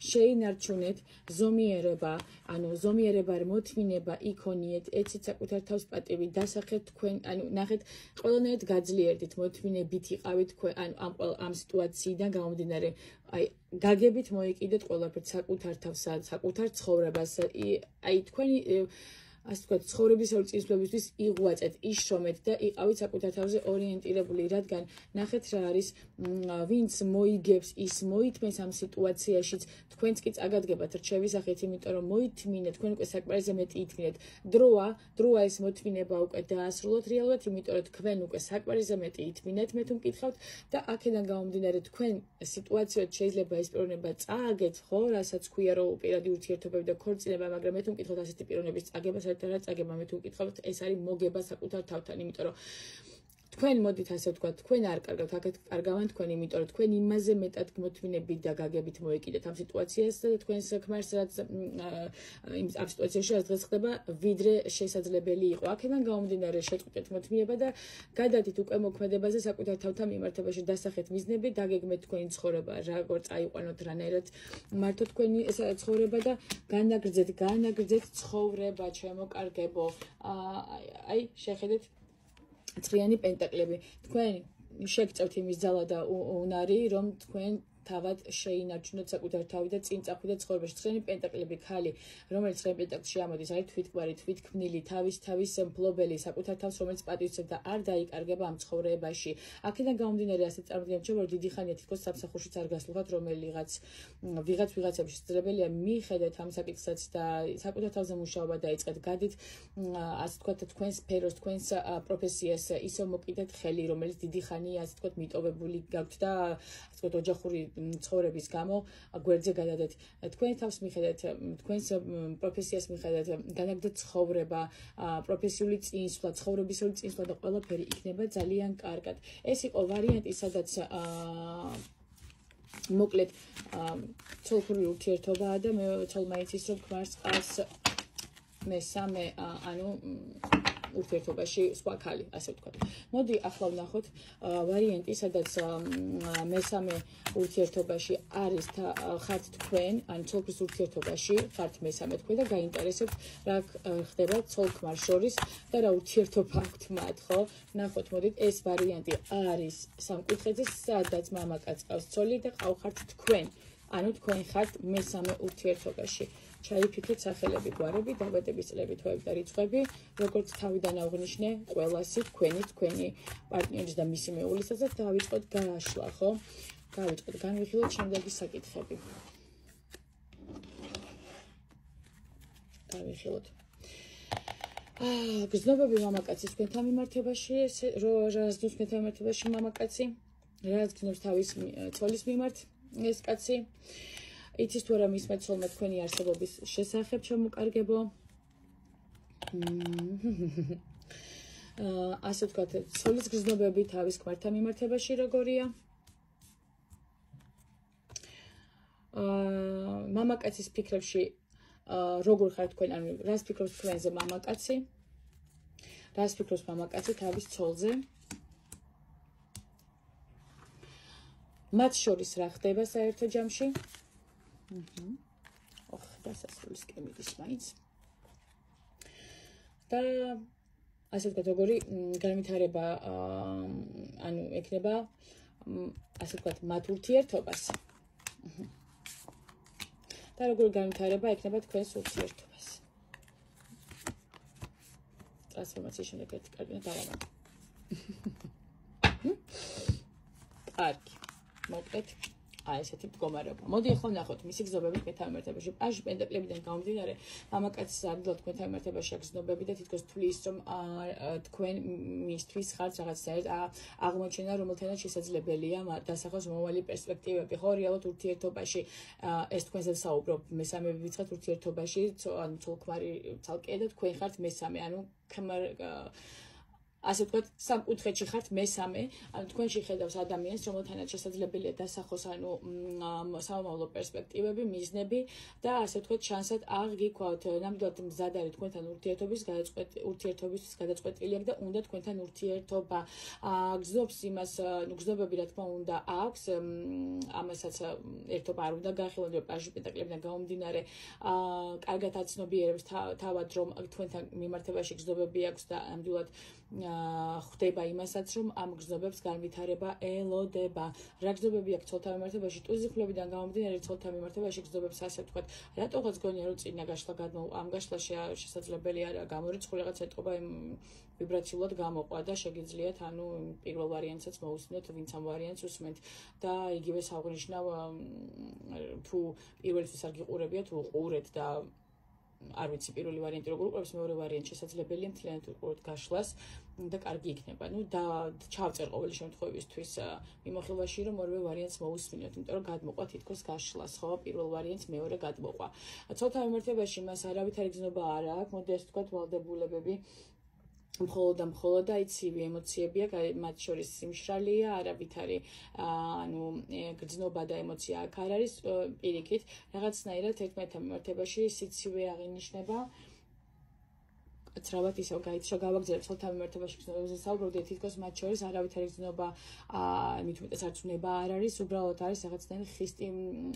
შეინარჩუნეთ ზომიერება, ანუ ზომიერება მოთმინება იქონიეთ, ეცით საკუთარ თავს პატივი დასახეთ თქვენ, ანუ ნახეთ ყველანაირად გაძლიერდით, მოთმინებით იყავით თქვენ, ანუ ამ სიტუაციიდან გამომდინარე, აი გაგებით მოიკიდეთ ყველაფერს საკუთარ თავს, საკუთარ ცხოვრებას, აი თქვენი ასე ვთქვათ, ცხოვრების წინსვლებისთვის იღვაწეთ, იშრომეთ და იყავით საკუთარ თავზე ორიენტირებული, რადგან ნახეთ რა არის, ვინც მოიგებს, ის მოითმენს ამ სიტუაციაშიც, თქვენც კი წაგადგებათ რჩევის სახით, იმიტომ რომ მოითმინეთ, თქვენ უკვე საკმარისზე მეტი ითმინეთ. დროა ეს მოთმინება უკვე დაასრულოთ რეალურად, იმიტომ რომ თქვენ უკვე საკმარისზე მეტი ითმინეთ, მე თუ მკითხავთ და აქედან გამომდინარე თქვენ სიტუაციად შეიძლება ეს პიროვნება წააგეთ, ხო, რასაც ქვია რომ პირადი ურთიერთობები და ქორწინება, მაგრამ მე თუ მკითხავთ ასეთი პიროვნების წაგება რა წაგება, მე თუ მკითხავთ, ეს არის მოგება საკუთარ თავთან, იმიტომ რომ თქვენ მოდით ასე ვთქვათ, თქვენ არ კარგავთ, აქეთ კარგავენ თქვენ, იმიტომ რომ თქვენ იმაზე მეტად მოთმინებით და გაგებით მოეკიდეთ ამ სიტუაციას და თქვენს ქმარს რაც ამ სიტუაციაში რაც დღეს ხდება, ვიდრე შესაძლებელი იყო. აქედან გამომდინარე შეწყვეტეთ მოთმინება და გადადით უკვე მოქმედებაზე საკუთარ თავთან მიმართებაში, დასახეთ მიზნები, დაგეგმეთ თქვენი ცხოვრება, როგორ წაიყვანოთ, რანაირად მართოთ თქვენი ცხოვრება და განაგრძეთ ცხოვრება, ჩემო კარგებო. აი, შეხედეთ ცხრიანი პენტაკლები. თქვენ შეგწევთ იმის ძალა და უნარი, რომ თქვენ თავად შეინარჩუნოთ საკუთარ თავი და წინ წახვიდეთ ცხოვრებაში. ცხენი პენტაკლები ქალი, რომელიც ცხენი პენტაკლში ამოდის, არის თვითგვარი, თვითქმნილი, თავის მფლობელი, საკუთარ თავს, რომელიც პატივისცემს და არ დაიკარგება ამ ცხოვრებაში. აქედან გამომდინარე ასეთ წარმოდგენებში, რომ დიდი ხანია თითქოს სამსახურშიც არ გასულხათ, ვიღაცებში შესაძლებელია მიხედეთ ამ საკითხსაც და საკუთარ თავზე მუშაობა დაიწყეთ. გადით, ასე ვთქვათ, თქვენს სფეროს, თქვენს პროფესიას ისევ მოკიდეთ ხელი, რომელიც დიდი ხანია, ასე ვთქვათ, მიტოვებული გაქვთ და ასე ვთქვათ, ოჯახური ცხოვრების გამო გვერდზე გადადეთ. თქვენ თავს მიხედეთ, თქვენს პროფესიას მიხედეთ, განაგდოთ ცხოვრება, პროფესიული წინსვლა, ცხოვრებისეული წინსვლა და ყველაფერი იქნება ძალიან კარგად. ეს იყო ვარიანტი, სადაც მოკლედ ცოლქური ურთიერთობაა და მე ცოლმა იცის, რომ ქმარს ყავს მესამე, ანუ ურთიერთობაში სხვა ქალი, ასე ვთქვათ. მოდი ახლა ვნახოთ ვარიანტი, სადაც მესამე ურთიერთობაში არის ხართ თქვენ, ან ცოლქრის ურთიერთობაში ხართ მესამე თქვენ და გაინტერესებთ რა ხდება ცოლ-ქმარ შორის და რა ურთიერთობა აქვთ მათ, ხო? ნახოთ, მოდით, ეს ვარიანტი არის სამკუთხედზე, სადაც მამაკაც ყავს ცოლი და ყავხართ თქვენ. ანუ თქვენ ხართ მესამე ურთიერთობაში. ჩაიფიქრეთ სახელები, გვარები, დაბადების წლები, თვეები და რიცხვები, როგორც თავიდან აღვნიშნე, ყველასი თქვენი პარტნიორის და მისი მეუღლისას და დავიწყოთ გააშლა, ხო? დავიწყოთ, განვიხილოთ შემდეგი საკითხები. დავიხილოთ. გზნობები მამაკაცის თქვენთან მიმართებაში, რას გზნობს თქვენთან მიმართებაში მამაკაცი, რას გზნობს თავის ცოლის მიმართ ეს კაცი. იცის თუ არა მისმა ცოლმა თქვენი არსებობის შესახებ ჩამოკარგებო. ასე ვთქვათ, ცოლის გრძნობები თავის ქმართან მიმართებაში როგორია? მამაკაცის ფიქრებში როგორ ხარ თქვენ, ანუ რას ფიქრობს თქვენზე მამაკაცი? რას ფიქრობს მამაკაცი თავის ცოლზე? მათ შორის რა ხდება საერთო ჯამში? დასასრული სკემის მაინც. და ასე ვთქვათ, როგორი განვითარება ანუ ექნება ასე ვთქვათ, მათ ურთიერთობას. და როგორი განვითარება ექნება თქვენს ურთიერთობას. ტრანსფორმაციის შემდეგ ერთი კარგი დავამატო. კარგი. მოკლედ ესეთი მდგომარეობა. მოდი ახლა ვნახოთ მისი გზნობები თქვენთან მიმართებაში. პაჟი პენტაკლებიდან გამომდინარე, მამაკაცის ადგილად თქვენთან მიმართებაში აქვს გზნობები და თითქოს თulis, რომ თქვენ მისთვის ხართ რაღაცნაირად აღმოჩენა, რომელთანაც შესაძლებელია დასახოს მომავალი პერსპექტივები. ხო, რეალურად ურთიერთობაში ეს თქვენზე საუბრობ, მესამე ვიწყებთ ურთიერთობაში, ანუ ცოლ-ქმარი ცალკე და თქვენ ხართ მესამე, ანუ ასე ვთქვათ, სამკუთხედში ხართ მესამე, ანუ თქვენში ხედავს ადამიანს, რომელთანაც შესაძლებელია დასახოს, ანუ სამომავლო პერსპექტივები, მიზნები და ასე ვთქვათ, შანსად აღგიქვათ. ნამდვილად მზად არის თქვენთან ურთიერთობისთვის გადაწყვეტილი და უნდა თქვენთან ურთიერთობა. გზნობს იმას, გზნობები რა თქმა უნდა აქვს, ამასაც ერთობა არ უნდა გაახელოთ, რომ პაჟი პენტაკლებიდან გამომდინარე, კარგად აცნობიერებს თავად, რომ თქვენთან მიმართებაში გზნობები აქვს და ნამდვილად ხდება იმასაც, რომ ამ გზნობებს განვითარება ელოდება. რა გზნობები აქვს ცოლთან მიმართებაში? ტუზიქლებიდან გამომდინარე, ცოლთან მიმართებაში გზნობებს ასე ვთქვათ, რატოღაც გონია, რომ წინა გაშლა ამ გაშლაში შესაძლებელი არა გამორიცხული რაღაც ეტყობა ვიბრაციულად გამოყვა და შეგიძლიათ, ანუ პირველ ვარიანტსაც მოусმინოთ, ვინც ამ ვარიანტს უსმენთ და იგივე საღვნიშნავ თუ პირველთვის არ გიყურებიათ, უყურეთ და არ ვიცი პირველი ვარიანტი როგორ უყურებს, მეორე ვარიანტი შესაძლებელია მთლიანად უყუროთ გაშლას და კარგი იქნება. ნუ და ჩავწერ ყოველი შემთხვევისთვის მიმოხილვაში, რომ ორივე ვარიანტს მოусმინოთ, იმიტომ რომ გადმოყვა თითქოს გაშლას, ხო, პირველ ვარიანტს მეორე გადმოყვა. ცოლთან მიმართებაში მას არავითარი გზნობა არ აქვს, მოდი ასე ვთქვათ, ვალდებულებები. მხოლოდ და იცივი ემოციებია, მათ შორის სიმშრალეა, არავითარი ანუ გრძნობა და ემოცია აქ არ არის, პირიქით, რაღაცნაირად ერთმანეთთან მიმართებაში სიცივე აღინიშნება. მკაცრავად ისევ გავაგზავნებთ ცოლთან მიმართებაში გზნობებზე საუბრობდით, თითქოს მათ შორის არავითარი გზნობა მით უმეტეს არც უნება არ არის, უბრალოდ არის რაღაცნაირი ხისტი,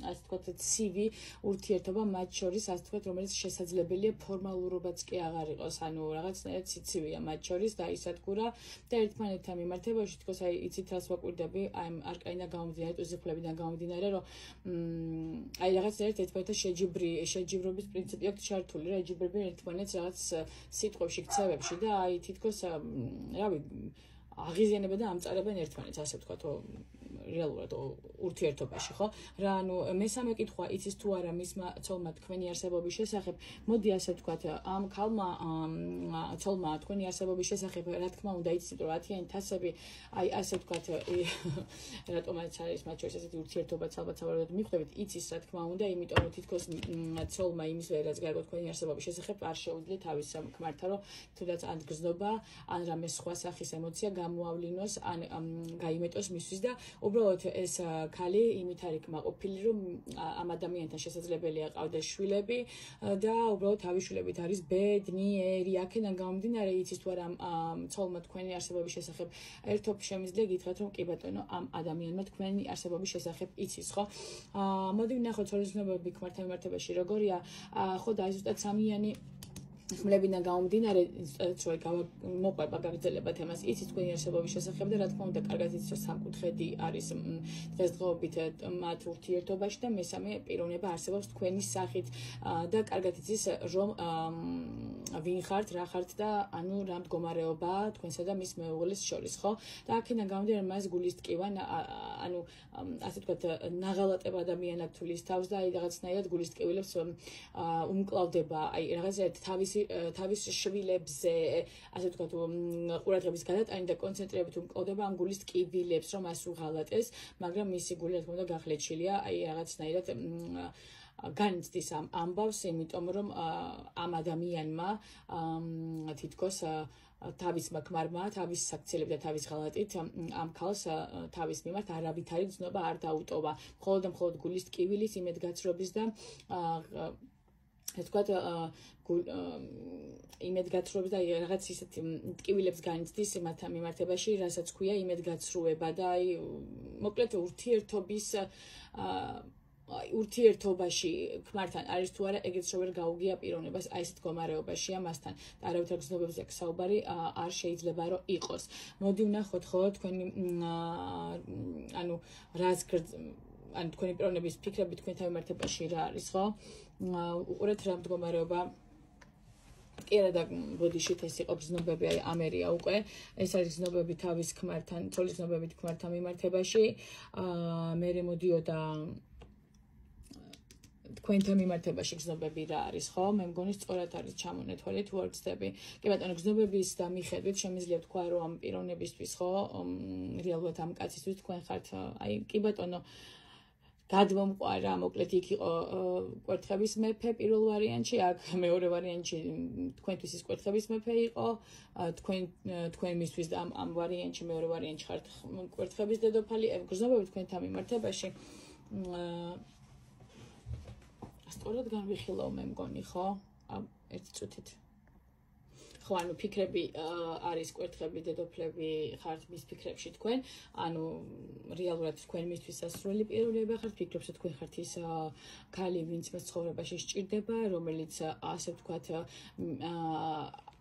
ასე ვთქვათ, ცივი ურთიერთობა მათ შორის, ასე ვთქვათ, რომელიც შესაძლებელია ფორმალურობაც კი აღარ იყოს, ანუ რაღაცნაირად ცივია მათ შორის და ისადგურა და ერთმანეთთან მიმართებაში თითქოს აი იცით რას ვაკვირდები, აი არკაიდან გამომდინარე, ტუზიფლებიდან გამომდინარე, რომ აი რაღაცნაირად ერთმანეთთან შეჯიბრობის პრინციპი აქვს ჩართული, რა ეჯიბრებიან ერთმანეთს რაღაც სიტყვებში, ქცევებში და აი თითქოს რავი აღიზიანებენ და ამწარებენ ერთმანეთს, ასე ვთქვათ, რეალურად ურთიერთობაში, ხო? რა, ანუ მესამე კითხვა იცის თუ არა მისმა ცოლმა თქვენი არსებობის შესახებ, მოდი ასე ვთქვათ, ამ ქალმა ცოლმა თქვენი არსებობის შესახებ, რა თქმა უნდა, იცით რომ 10-იანი თასები, აი ასე ვთქვათ, რატომაც არის მათ შორის ესეთი ურთიერთობაც ალბათ სავარაუდოდ მიხვდებით, იცის რა თქმა უნდა, იმიტომ რომ თითქოს ცოლმა იმის ვერაც გაიგო თქვენი არსებობის შესახებ არ შეუძლია თავის ქმართან, რომ თუნდაც ან გზნობა, ან რამე სხვა სახის ემოცია გამოავლინოს, ან გაიმეტოს მისთვის და უბრალოდ ეს ქალი იმით არის კმაყოფილი, რომ ამ ადამიანთან შესაძლებელია ყავდეს შვილები და უბრალოდ თავის შვილებით არის ბედნიერი. აქედან გამომდინარე, იცის თუ არა ცოლმა თქვენი არსებობის შესახებ ერთობ შემიძლია გითხრათ, რომ კი ბატონო, ამ ადამიანმა თქვენი არსებობის შესახებ იცის, ხო? მოდი ვნახოთ ცოლის გზნობები ქმართან მიმართებაში როგორია, ხო და აი ზუსტად სამიანი ხმლებიდან გამომდინარე, მოყვება გაგრძელება თემას, იცით თქვენი არსებობის შესახებ და რა თქმა უნდა, კარგად იცით, რომ სამკუთხედი არის დღესდღეობით მათ ურთიერთობაში და მესამე პიროვნება არსებობს თქვენი სახით და კარგად იცის, რომ ვინ ხართ, რა ხართ და ანუ რა მდგომარეობა თქვენსა და მის მეუღლის შორის, ხო? და აქედან გამომდინარე, მას გულის ტკივან, ანუ ასე ვთქვათ, ნაღალატებ ადამიანად თulis თავს და აი რაღაცნაირად გულის ტკივილებს უმკლავდება, აი რაღაცნაირად თავის შვილებზე, ასე ვთქვათ, ყურადღების გადატანი და კონცენტრირებით უმკლავდება ამ გულის ტკივილებს, რომ მას უღალატეს, მაგრამ მისი გული, რა თქმა უნდა, გახლეჩილია, აი რაღაცნაირად განიცდის ამ ამბავს, იმიტომ რომ ამ ადამიანმა თითქოს თავისმა ქმარმა, თავის საქციელებით და თავის ღალატით ამ ქალს თავის მიმართ არავითარი გზნობა არ დაუტოვა. მხოლოდ და მხოლოდ გულის ტკივილის იმედგაცრობის და ვთქვათ, იმედგაცრუების და რაღაც ისეთი ტკივილებს განიცდის მათთან მიმართებაში, რასაც ქვია იმედგაცრუება და აი მოკლედ ურთიერთობაში ქმართან არის თუ არა, ეგეც რო ვერ გაუგია პიროვნებას აი ესეთ მდგომარეობაშია მასთან და არავითარ გზნობებზე აქ საუბარი არ შეიძლება რომ იყოს. მოდი ვნახოთ ხო თქვენი ანუ რას ან თქვენი პიროვნების ფიქრები თქვენთან მიმართებაში რა არის, ხო? უყურეთ რა მდგომარეობა კი არა და ბოდიშით ეს იყო გზნობები, აი ამერია უკვე, ეს არის გზნობები თავის ქმართან, ცოლის გზნობებით ქმართან მიმართებაში, მე მოდიოდა თქვენთან მიმართებაში გზნობები რა არის, ხო? მე მგონი სწორად არის ჩამონეთვალი თუ არ ვცდები. კი ბატონო, გზნობების და მიხედვით შემიძლია თქვა, რომ ამ პიროვნებისთვის, ხო, რეალურად ამ კაცისთვის თქვენ ხართ, აი კი ბატონო, გადმომყვარა, მოკლედ იქ იყო კვერთხების მეფე პირველ ვარიანტში, აქ მეორე ვარიანტში თქვენთვის ის კვერთხების მეფე იყო, თქვენ მისთვის და ამ ვარიანტში მეორე ვარიანტში ხართ კვერთხების დედოფალი, გზნობები თქვენთან მიმართებაში სწორად განვიხილავ მე მგონი, ხო? ერთი წუთით. ხო, ანუ ფიქრები არის კვერთხები, დედოფლები ხართ მის ფიქრებში თქვენ, ანუ რეალურად თქვენ მისთვის სასურველი პიროვნება ხართ, ფიქრობს რომ თქვენ ხართ ის ქალი, ვინც მას ცხოვრებაში სჭირდება, რომელიც ასე ვთქვათ,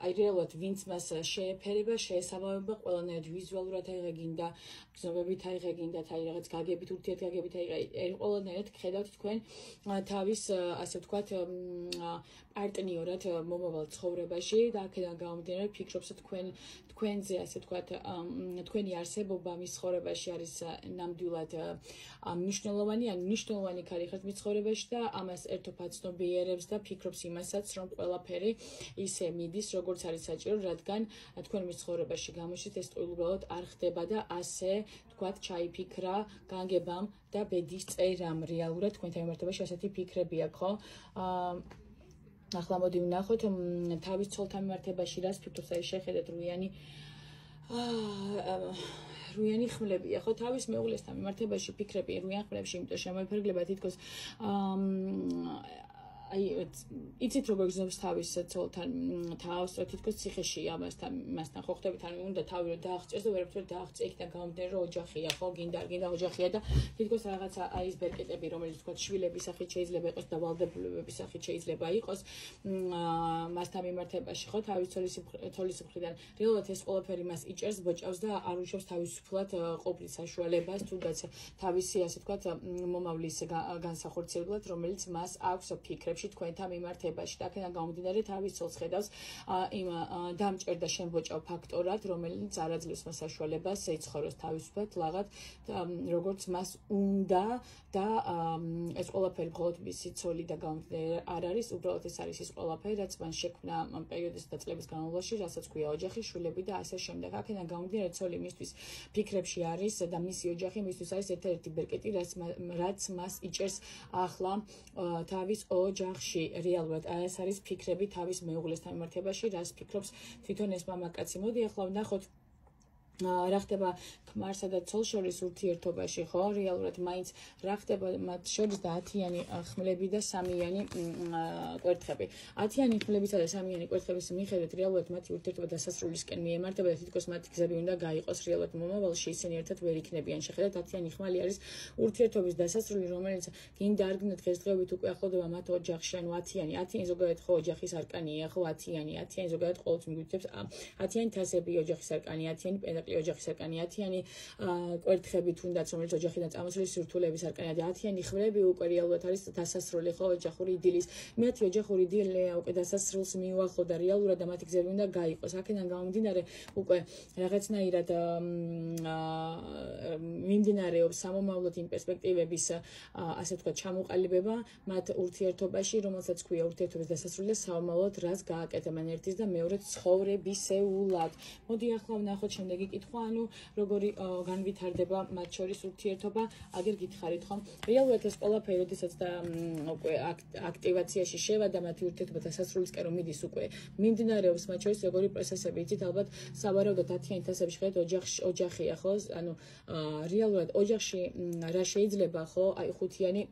აი რეალურად ვინც მას შეეფერება, შეესაბამება, ყველანაირად ვიზუალურად აიღეგინდა, გზნობებით აიღეგინდათ, აი რაღაც გაგებით, ურთიერთგაგებით აიღე, ყველანაირად ხედავთ თქვენ თავის, ასე ვთქვათ, პარტნიორად მომავალ ცხოვრებაში და აქედან გამომდინარე ფიქრობს თქვენზე, ასე ვთქვათ, თქვენი არსებობა მის ცხოვრებაში არის ნამდვილად მნიშვნელოვანი, ან მნიშვნელოვანი ქალი ხართ მის ცხოვრებაში და ამას ერთობ აცნობიერებს და ფიქრობს იმასაც, რომ ყველაფერი ისე მიდის, როგორც არის საჭირო, რადგან თქვენ მის ცხოვრებაში გამოჩნდით, ეს უბრალოდ არ ხდება და ასე ვთქვათ, ჩაიფიქრა განგებამ და ბედის წერამ რეალურად თქვენთან მიმართებაში ასეთი ფიქრები აქვს, ხო? ახლა მოდი ვნახოთ თავის ცოლთან მიმართებაში რას ფიქრობს, აი შეხედეთ რუიანი ხმლებია, ხო, თავის მეუღლესთან მიმართებაში ფიქრები რუიან ხმლებში, იმიტომ შემოიფერგლება თითქოს აი იცით როგორ გზნობს თავის ცოლთან თავს, რომ თითქოს ციხეში ამასთან ხო ხდებით, ანუ უნდა თავი რომ დააღწიოს და ვერაფერ დააღწია იქიდან გამომდინარე რომ ოჯახია, ხო, გინდა ოჯახია და თითქოს რაღაცა აი ეს ბერკეტები, რომელიც თქვა შვილების სახით შეიძლება იყოს და ვალდებულების სახით შეიძლება იყოს მასთან მიმართებაში, ხო, თავის თოლის მხრიდან. რეალურად ეს ყველაფერი მას იჭერს, ბოჭავს და არ უშვებს თავისუფლად ყოფნის საშუალებას, თუნდაც თავისი ასე ვთქვათ მომავლის განსახორციებლად, რომელიც მას აქვს ფიქრებში თქვენთან მიმართებაში. და აქედან გამომდინარე თავის ცოლს ხედავს იმ დამჭერ და შემბოჭავ ფაქტორად, რომელიც არ აძლევს მას საშუალებას ეცხოვროს თავისუფლად, ლაღად, როგორც მას უნდა და ეს ყველაფერი მხოლოდ მისი ცოლი და გამომდინარე არ არის, უბრალოდ ეს არის ის ყველაფერი, რაც მან შექმნა პერიოდის და წლების განმავლობაში, რასაც ქვია ოჯახი, შვილები და ასე შემდეგ. აქედან გამომდინარე ცოლი მისთვის ფიქრებში არის და მისი ოჯახი მისთვის არის ერთ-ერთი ბერკეტი, რაც მას იჭერს ახლა თავის ოჯახში. რეალურად ეს არის ფიქრები თავის მეუღლესთან მიმართებაში, რას ფიქრობს თვითონ ეს მამაკაცი. მოდი ახლა ვნახოთ რა ხდება ქმარსა და ცოლს შორის ურთიერთობაში, ხო? რეალურად მაინც რა ხდება მათ შორის და 10-იანი ხმლები და 3-იანი კვერთხები. 10-იანი ხმლებისა და 3-იანი კვერთხების მიხედვით რეალურად მათი ურთიერთობა დასასრულისკენ მიემართება და თითქოს მათი გზები უნდა გაიყოს რეალურად მომავალში ისინი ერთად ვერ იქნებიან. შეხედათ 10-იანი ხმალი არის ურთიერთობის დასასრული, რომელიც გინდა არ გინდა დღესდღეობით უკვე ახლოვდება მათ ოჯახში, ანუ 10-იანი. 10-იანი ზოგადად ხო ოჯახის არკანია, ხო 10-იანი. 10-იანი ზოგადად ყოველთვის მიგვითებს 10-იანი თასები ოჯახის არკანია, 10-იანი პენტაკლი ოჯახის არკანია, 10-იანი კვერთხები თუნდაც რომელიც ოჯახიდან წამოსული სირთულეების არკანია და 10-იანი ხმლები უკვე რეალურად არის დასასრული, ხო, ოჯახური იდილის. მათი ოჯახური იდილია უკვე დასასრულს მიუახლოვდა და რეალურად და მათი გზები უნდა გაიყოს. აქედან გამომდინარე უკვე რაღაცნაირად მიმდინარეობს სამომავლოდ იმ პერსპექტივების ასე ვთქვათ ჩამოყალიბება მათ ურთიერთობაში, რომელსაც ქვია ურთიერთობის დასასრული და სამომავლოდ რას გააკეთებენ ერთის და მეორეს ცხოვრებისეულად. მოდი ახლა ვნახოთ შემდეგი კითხვა, ანუ როგორი განვითარდება მათ შორის ურთიერთობა, აგერ გითხარით ხომ? რეალურად ეს ყველაფერი, როდესაც და უკვე აქტივაციაში შევა და მათი ურთიერთობა დასასრულისკენ რომ მიდის უკვე მიმდინარეობს მათ შორის როგორი პროცესები, იცით ალბათ სავარაუდოდ 10-იანი თასები შეხედეთ ოჯახია, ხო? ანუ რეალურად ოჯახში რა შეიძლება, ხო? აი 5-იანი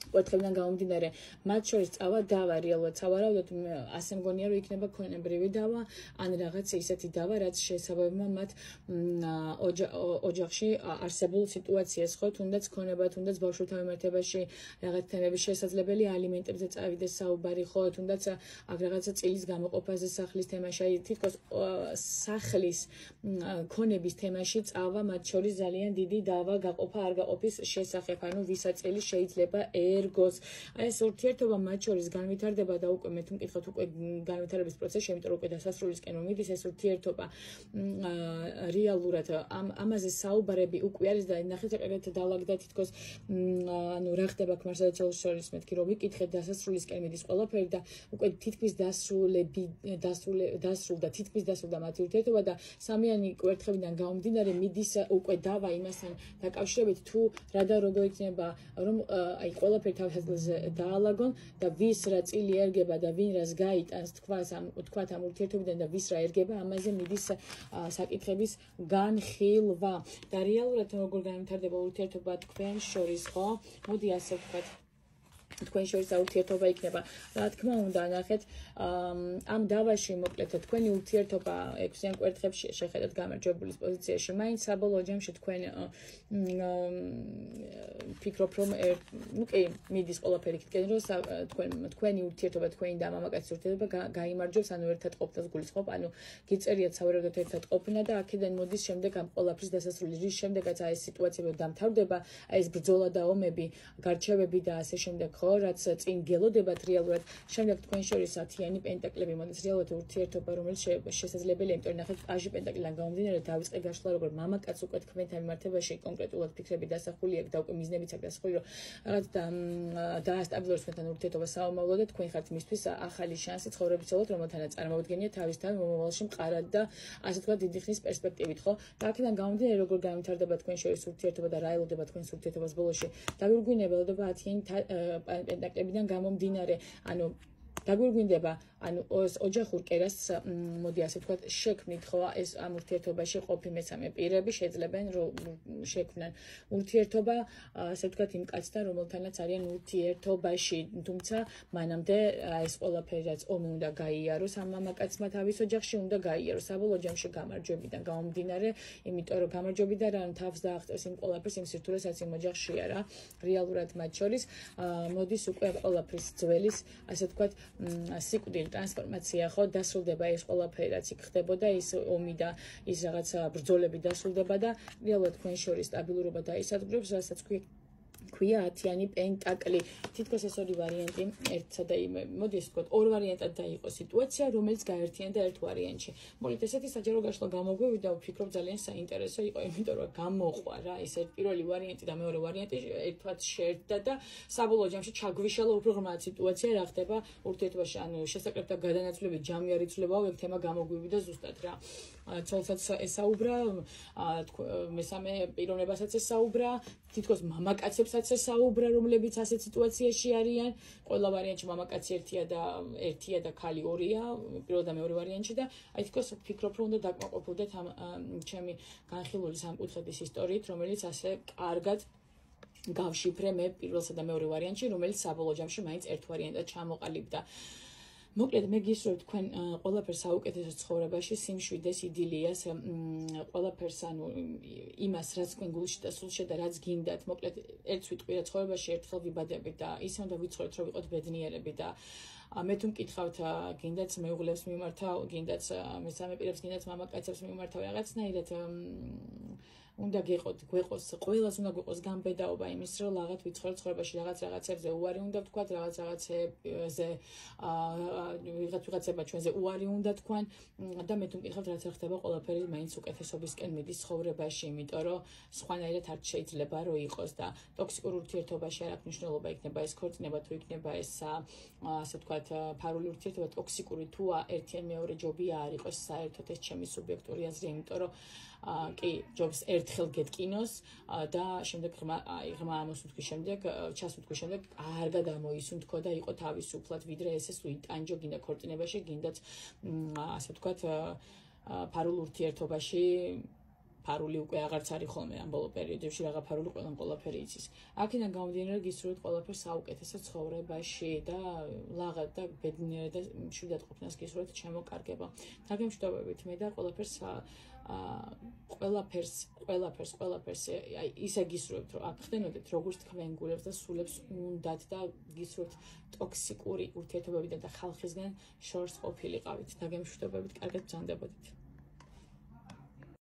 კვერთხებიდან გამომდინარე, მათ შორის წავა დავა რეალურად სავარაუდოდ ასე მგონია რომ იქნება ქონებრივი დავა, ან რაღაც ისეთი დავა, რაც შეესაბამება მათ ოჯახში არსებულ სიტუაციას, ხო, თუნდაც ქონება, თუნდაც ბავშვთა მიმართებაში რაღაც თემების შესაძლებელი ალიმენტებზე წავიდეს საუბარი, ხო, თუნდაც აქ რაღაცა წილის გამოყოფაზე სახლის თემაში, აი თითქოს სახლის ქონების თემაში წავა მათ შორის ძალიან დიდი დავა გაყოფა არ გაყოფის შესახებ, ანუ ვისაწელი შეიძლება ერგოს. აი ეს ურთიერთობა მათ შორის განვითარდება და უკვე მე თუ მკითხოთ უკვე განვითარების პროცესში, იმიტომ რომ უკვე დასასრულისკენ რომ მიდის ეს ურთიერთობა რეალურად ამაზე საუბარები უკვე არის და ნახეთ აკეთეთ დალაგდა თითქოს ანუ რა ხდება ქმარსა და ცოლის შორის მეთქი რომ ვიკითხეთ დასასრულისკენ მიდის ყველაფერი და უკვე თითქმის დასრულდა თითქმის დასრულდა მათი ურთიერთობა და 3-იანი კვერთხებიდან გამომდინარე მიდის უკვე დავა იმასთან დაკავშირებით თუ რა და როგორ იქნება რომ აი ყველაფერი თავისაზე დაალაგონ და ვის რა წილი ერგება და ვინ რას გაიტანს თქვათ ამ ურთიერთობიდან და ვის რა ერგება ამაზე მიდის საკითხების განხილვა და რეალურად როგორ განვითარდება ურთიერთობა თქვენ შორის, ხო? მოდი ასე ვთქვათ თქვენ შორის ურთიერთობა იქნება. რა თქმა უნდა, ნახეთ, ამ დავაში მოკლედ თქვენი ურთიერთობა 6-იან კვერთხებში შეხედათ გამარჯვებულის პოზიციაში. მაინც საბოლოო ჯამში თქვენ ფიქრობ რომ ნუ კი მიდის ყველაფერი იქითკენ რომ თქვენი ურთიერთობა, თქვენი და მამაკაცის ურთიერთობა გაიმარჯვებს, ანუ ერთად ყოფნას გულისხმობ, ანუ გიწერიათ სავარაუდოდ ერთად ყოფნა და აქედან მოდის შემდეგ ამ ყველაფრის დასასრული, რის შემდეგაც აი ეს სიტუაციები დამთავრდება, აი ეს ბრძოლა და ომები, გარჩევები და ასე შემდეგ, ხო, რაც წინ გელოდებათ რეალურად. შემდეგ თქვენ შორის 10-იანი პენტაკლები მოდის რეალურად ურთიერთობა, რომელიც შესაძლებელია, იმიტომ რომ ნახეთ პაჟი პენტაკლიდან გამომდინარე დავიწყე გაშლა როგორ მამაკაც უკვე თქვენთან მიმართებაში კონკრეტულად ფიქრები დასახული აქვს და უკვე მიზნებიც აქვს დასახული, რომ რაღაც დაასტაბილუროს თქვენთან ურთიერთობა საომავლო და თქვენ ხართ მისთვის ახალი შანსი ცხოვრებისეულად, რომელთანაც წარმოუდგენია თავისთავად მომავალში მყარად და ასე თქვა დიდი ხნის პერსპექტივით, ხო? და აქედან გამომდინარე როგორ განვითარდება თქვენ შორის ურთიერთობა და რა ელოდება თქვენს ურთიერთობას ბოლოში. დაგვირგვინებელდება 10-იანი პენტაკლებიდან გამომდინარე, ანუ დაგვირგვინდება ანუ ოჯახურ კერას მოდი ასე ვთქვათ შექმნით ხო ეს ამ ურთიერთობაში ყოფი მესამე პირები შეძლებენ რომ შექმნან ურთიერთობა ასე ვთქვათ იმ კაცთან რომელთანაც არიან ურთიერთობაში თუმცა მანამდე ეს ყველაფერი რაც ომი უნდა გაიაროს ამ მამაკაცმა თავის ოჯახში უნდა გაიაროს საბოლოო ჯამში გამარჯვებიდან გამომდინარე იმიტომ რომ გამარჯვებიდან რა თავს დააღწევს იმ ყველაფერს იმ სირთულესაც იმ ოჯახშია რა რეალურად მათ შორის მოდის უკვე ყველაფრის ძველის ასე ვთქვათ სიკვდილ ტრანსფორმაცია ხო დასრულდება ეს ყველაფერი რაც იქ ხდებოდა ის ომი და ის რაღაცა ბრძოლები დასრულდება და რეალურად თქვენ შორის სტაბილურობა დაისადგურებს რასაც ქვია 10-იანი პენტაკლი თითქოს ეს ორი ვარიანტი ერთსა და მოდი ეს ვთქვათ ორ ვარიანტად დაიყო სიტუაცია რომელიც გაერთიანდა ერთ ვარიანტში მოგეთ ესეთი საჯარო გაშლა გამოგვივიდა ვფიქრობ ძალიან საინტერესო იყო იმიტომ რომ გამოყვა რა ეს პირველი ვარიანტი და მეორე ვარიანტი ერთად შეერთდა და საბოლოო ჯამში ჩაგვიშალა უფრო ღრმა სიტუაცია რა ხდება ურთიერთობაში ანუ შესაკრებთა გადანაცვლებით ჯამი არ იცვლებაო ეგ თემა გამოგვივიდა ზუსტად რა ცოლსაც ესაუბრა მესამე პიროვნებასაც ესაუბრა თითქოს მამაკაცებსაც ესაუბრა რომლებიც ასეთ სიტუაციაში არიან ყველა ვარიანტში მამაკაცი ერთია და ქალი ორია პირველ და მეორე ვარიანტში და აი თითქოს ვფიქრობ რომ უნდა დაკმაყოფილდეთ ამ ჩემი განხილული სამკუთხედის ისტორიით რომელიც ასე კარგად გავშიფრე მე პირველსა და მეორე ვარიანტში რომელიც საბოლოო ჯამში მაინც ერთ ვარიანტად ჩამოყალიბდა მოკლედ მე გისურვებთ თქვენ ყველაფერს საუკეთესო ცხოვრებაში სიმშვიდეს იდილიას ყველაფერს ანუ იმას რაც თქვენ გულში და სულში და რაც გინდათ მოკლედ ერთ ვიტყვი რა ცხოვრებაში ერთხელ ვიბადებით და ისე უნდა ვიცხოვროთ რომ ვიყოთ ბედნიერები და მე თუ მკითხავთ გინდათ მეუღლებს მიმართავ გინდათ მესამე პირებს გინდათ მამაკაცებს მიმართავ რაღაცნაირად უნდა გეყოთ გვეყოს ყველას უნდა გვეყოს გამბედაობა იმის რომ რაღაც ვიცხოვროთ ცხოვრებაში რაღაცებზე უარი უნდა ვთქვათ რაღაცებზე ვიღაცება ჩვენზე უარი უნდა თქვან და მე თუ მკითხავთ რაც არ ხდება ყველაფერი მაინც უკეთესობისკენ მიდის ცხოვრებაში იმიტომ რომ სხვანაირად არ შეიძლება რომ იყოს და ტოქსიკურ ურთიერთობაში არ აქვს მნიშვნელობა იქნება ეს ქორწინება თუ იქნება ეს ასე ვთქვათ ფარული ურთიერთობა ტოქსიკური თუ ერთიან მეორე ჯობია არ იყოს საერთოდ ეს ჩემი სუბიექტური აზრია იმიტომ რომ კი ჯობს ერთხელ გეტკინოს და შემდეგ ღრმა ამოსუნთქვის შემდეგ ჩასუნთქვის შემდეგ კარგად ამოისუნთქო და იყო თავისუფლად ვიდრე ესეც იტანჯო გინდა ქორწინებაში გინდათ ასე ვთქვათ ფარულ ურთიერთობაში ფარული უკვე აღარც არის ხოლმე ამ ბოლო პერიოდებში რაღა ფარული ყველაფერი იცის აქედან გამომდინარე გისურვებთ ყველაფერს საუკეთესო ცხოვრებაში და ლაღად და ბედნიერად და მშვიდად ყოფნას გისურვებთ ჩემო-კარგებო დაგემშვიდობებით მე და ყველაფერს აი ისე გისურვებთ რომ აქ ხდენოდეთ როგორც თქვენ გულებს და სულებს უნდათ და გისურვებთ ტოქსიკური ურთიერთობებიდან და ხალხისგან შორს ყოფილიყავით დაგემშვიდობებით კარგად ბრძანდებოდით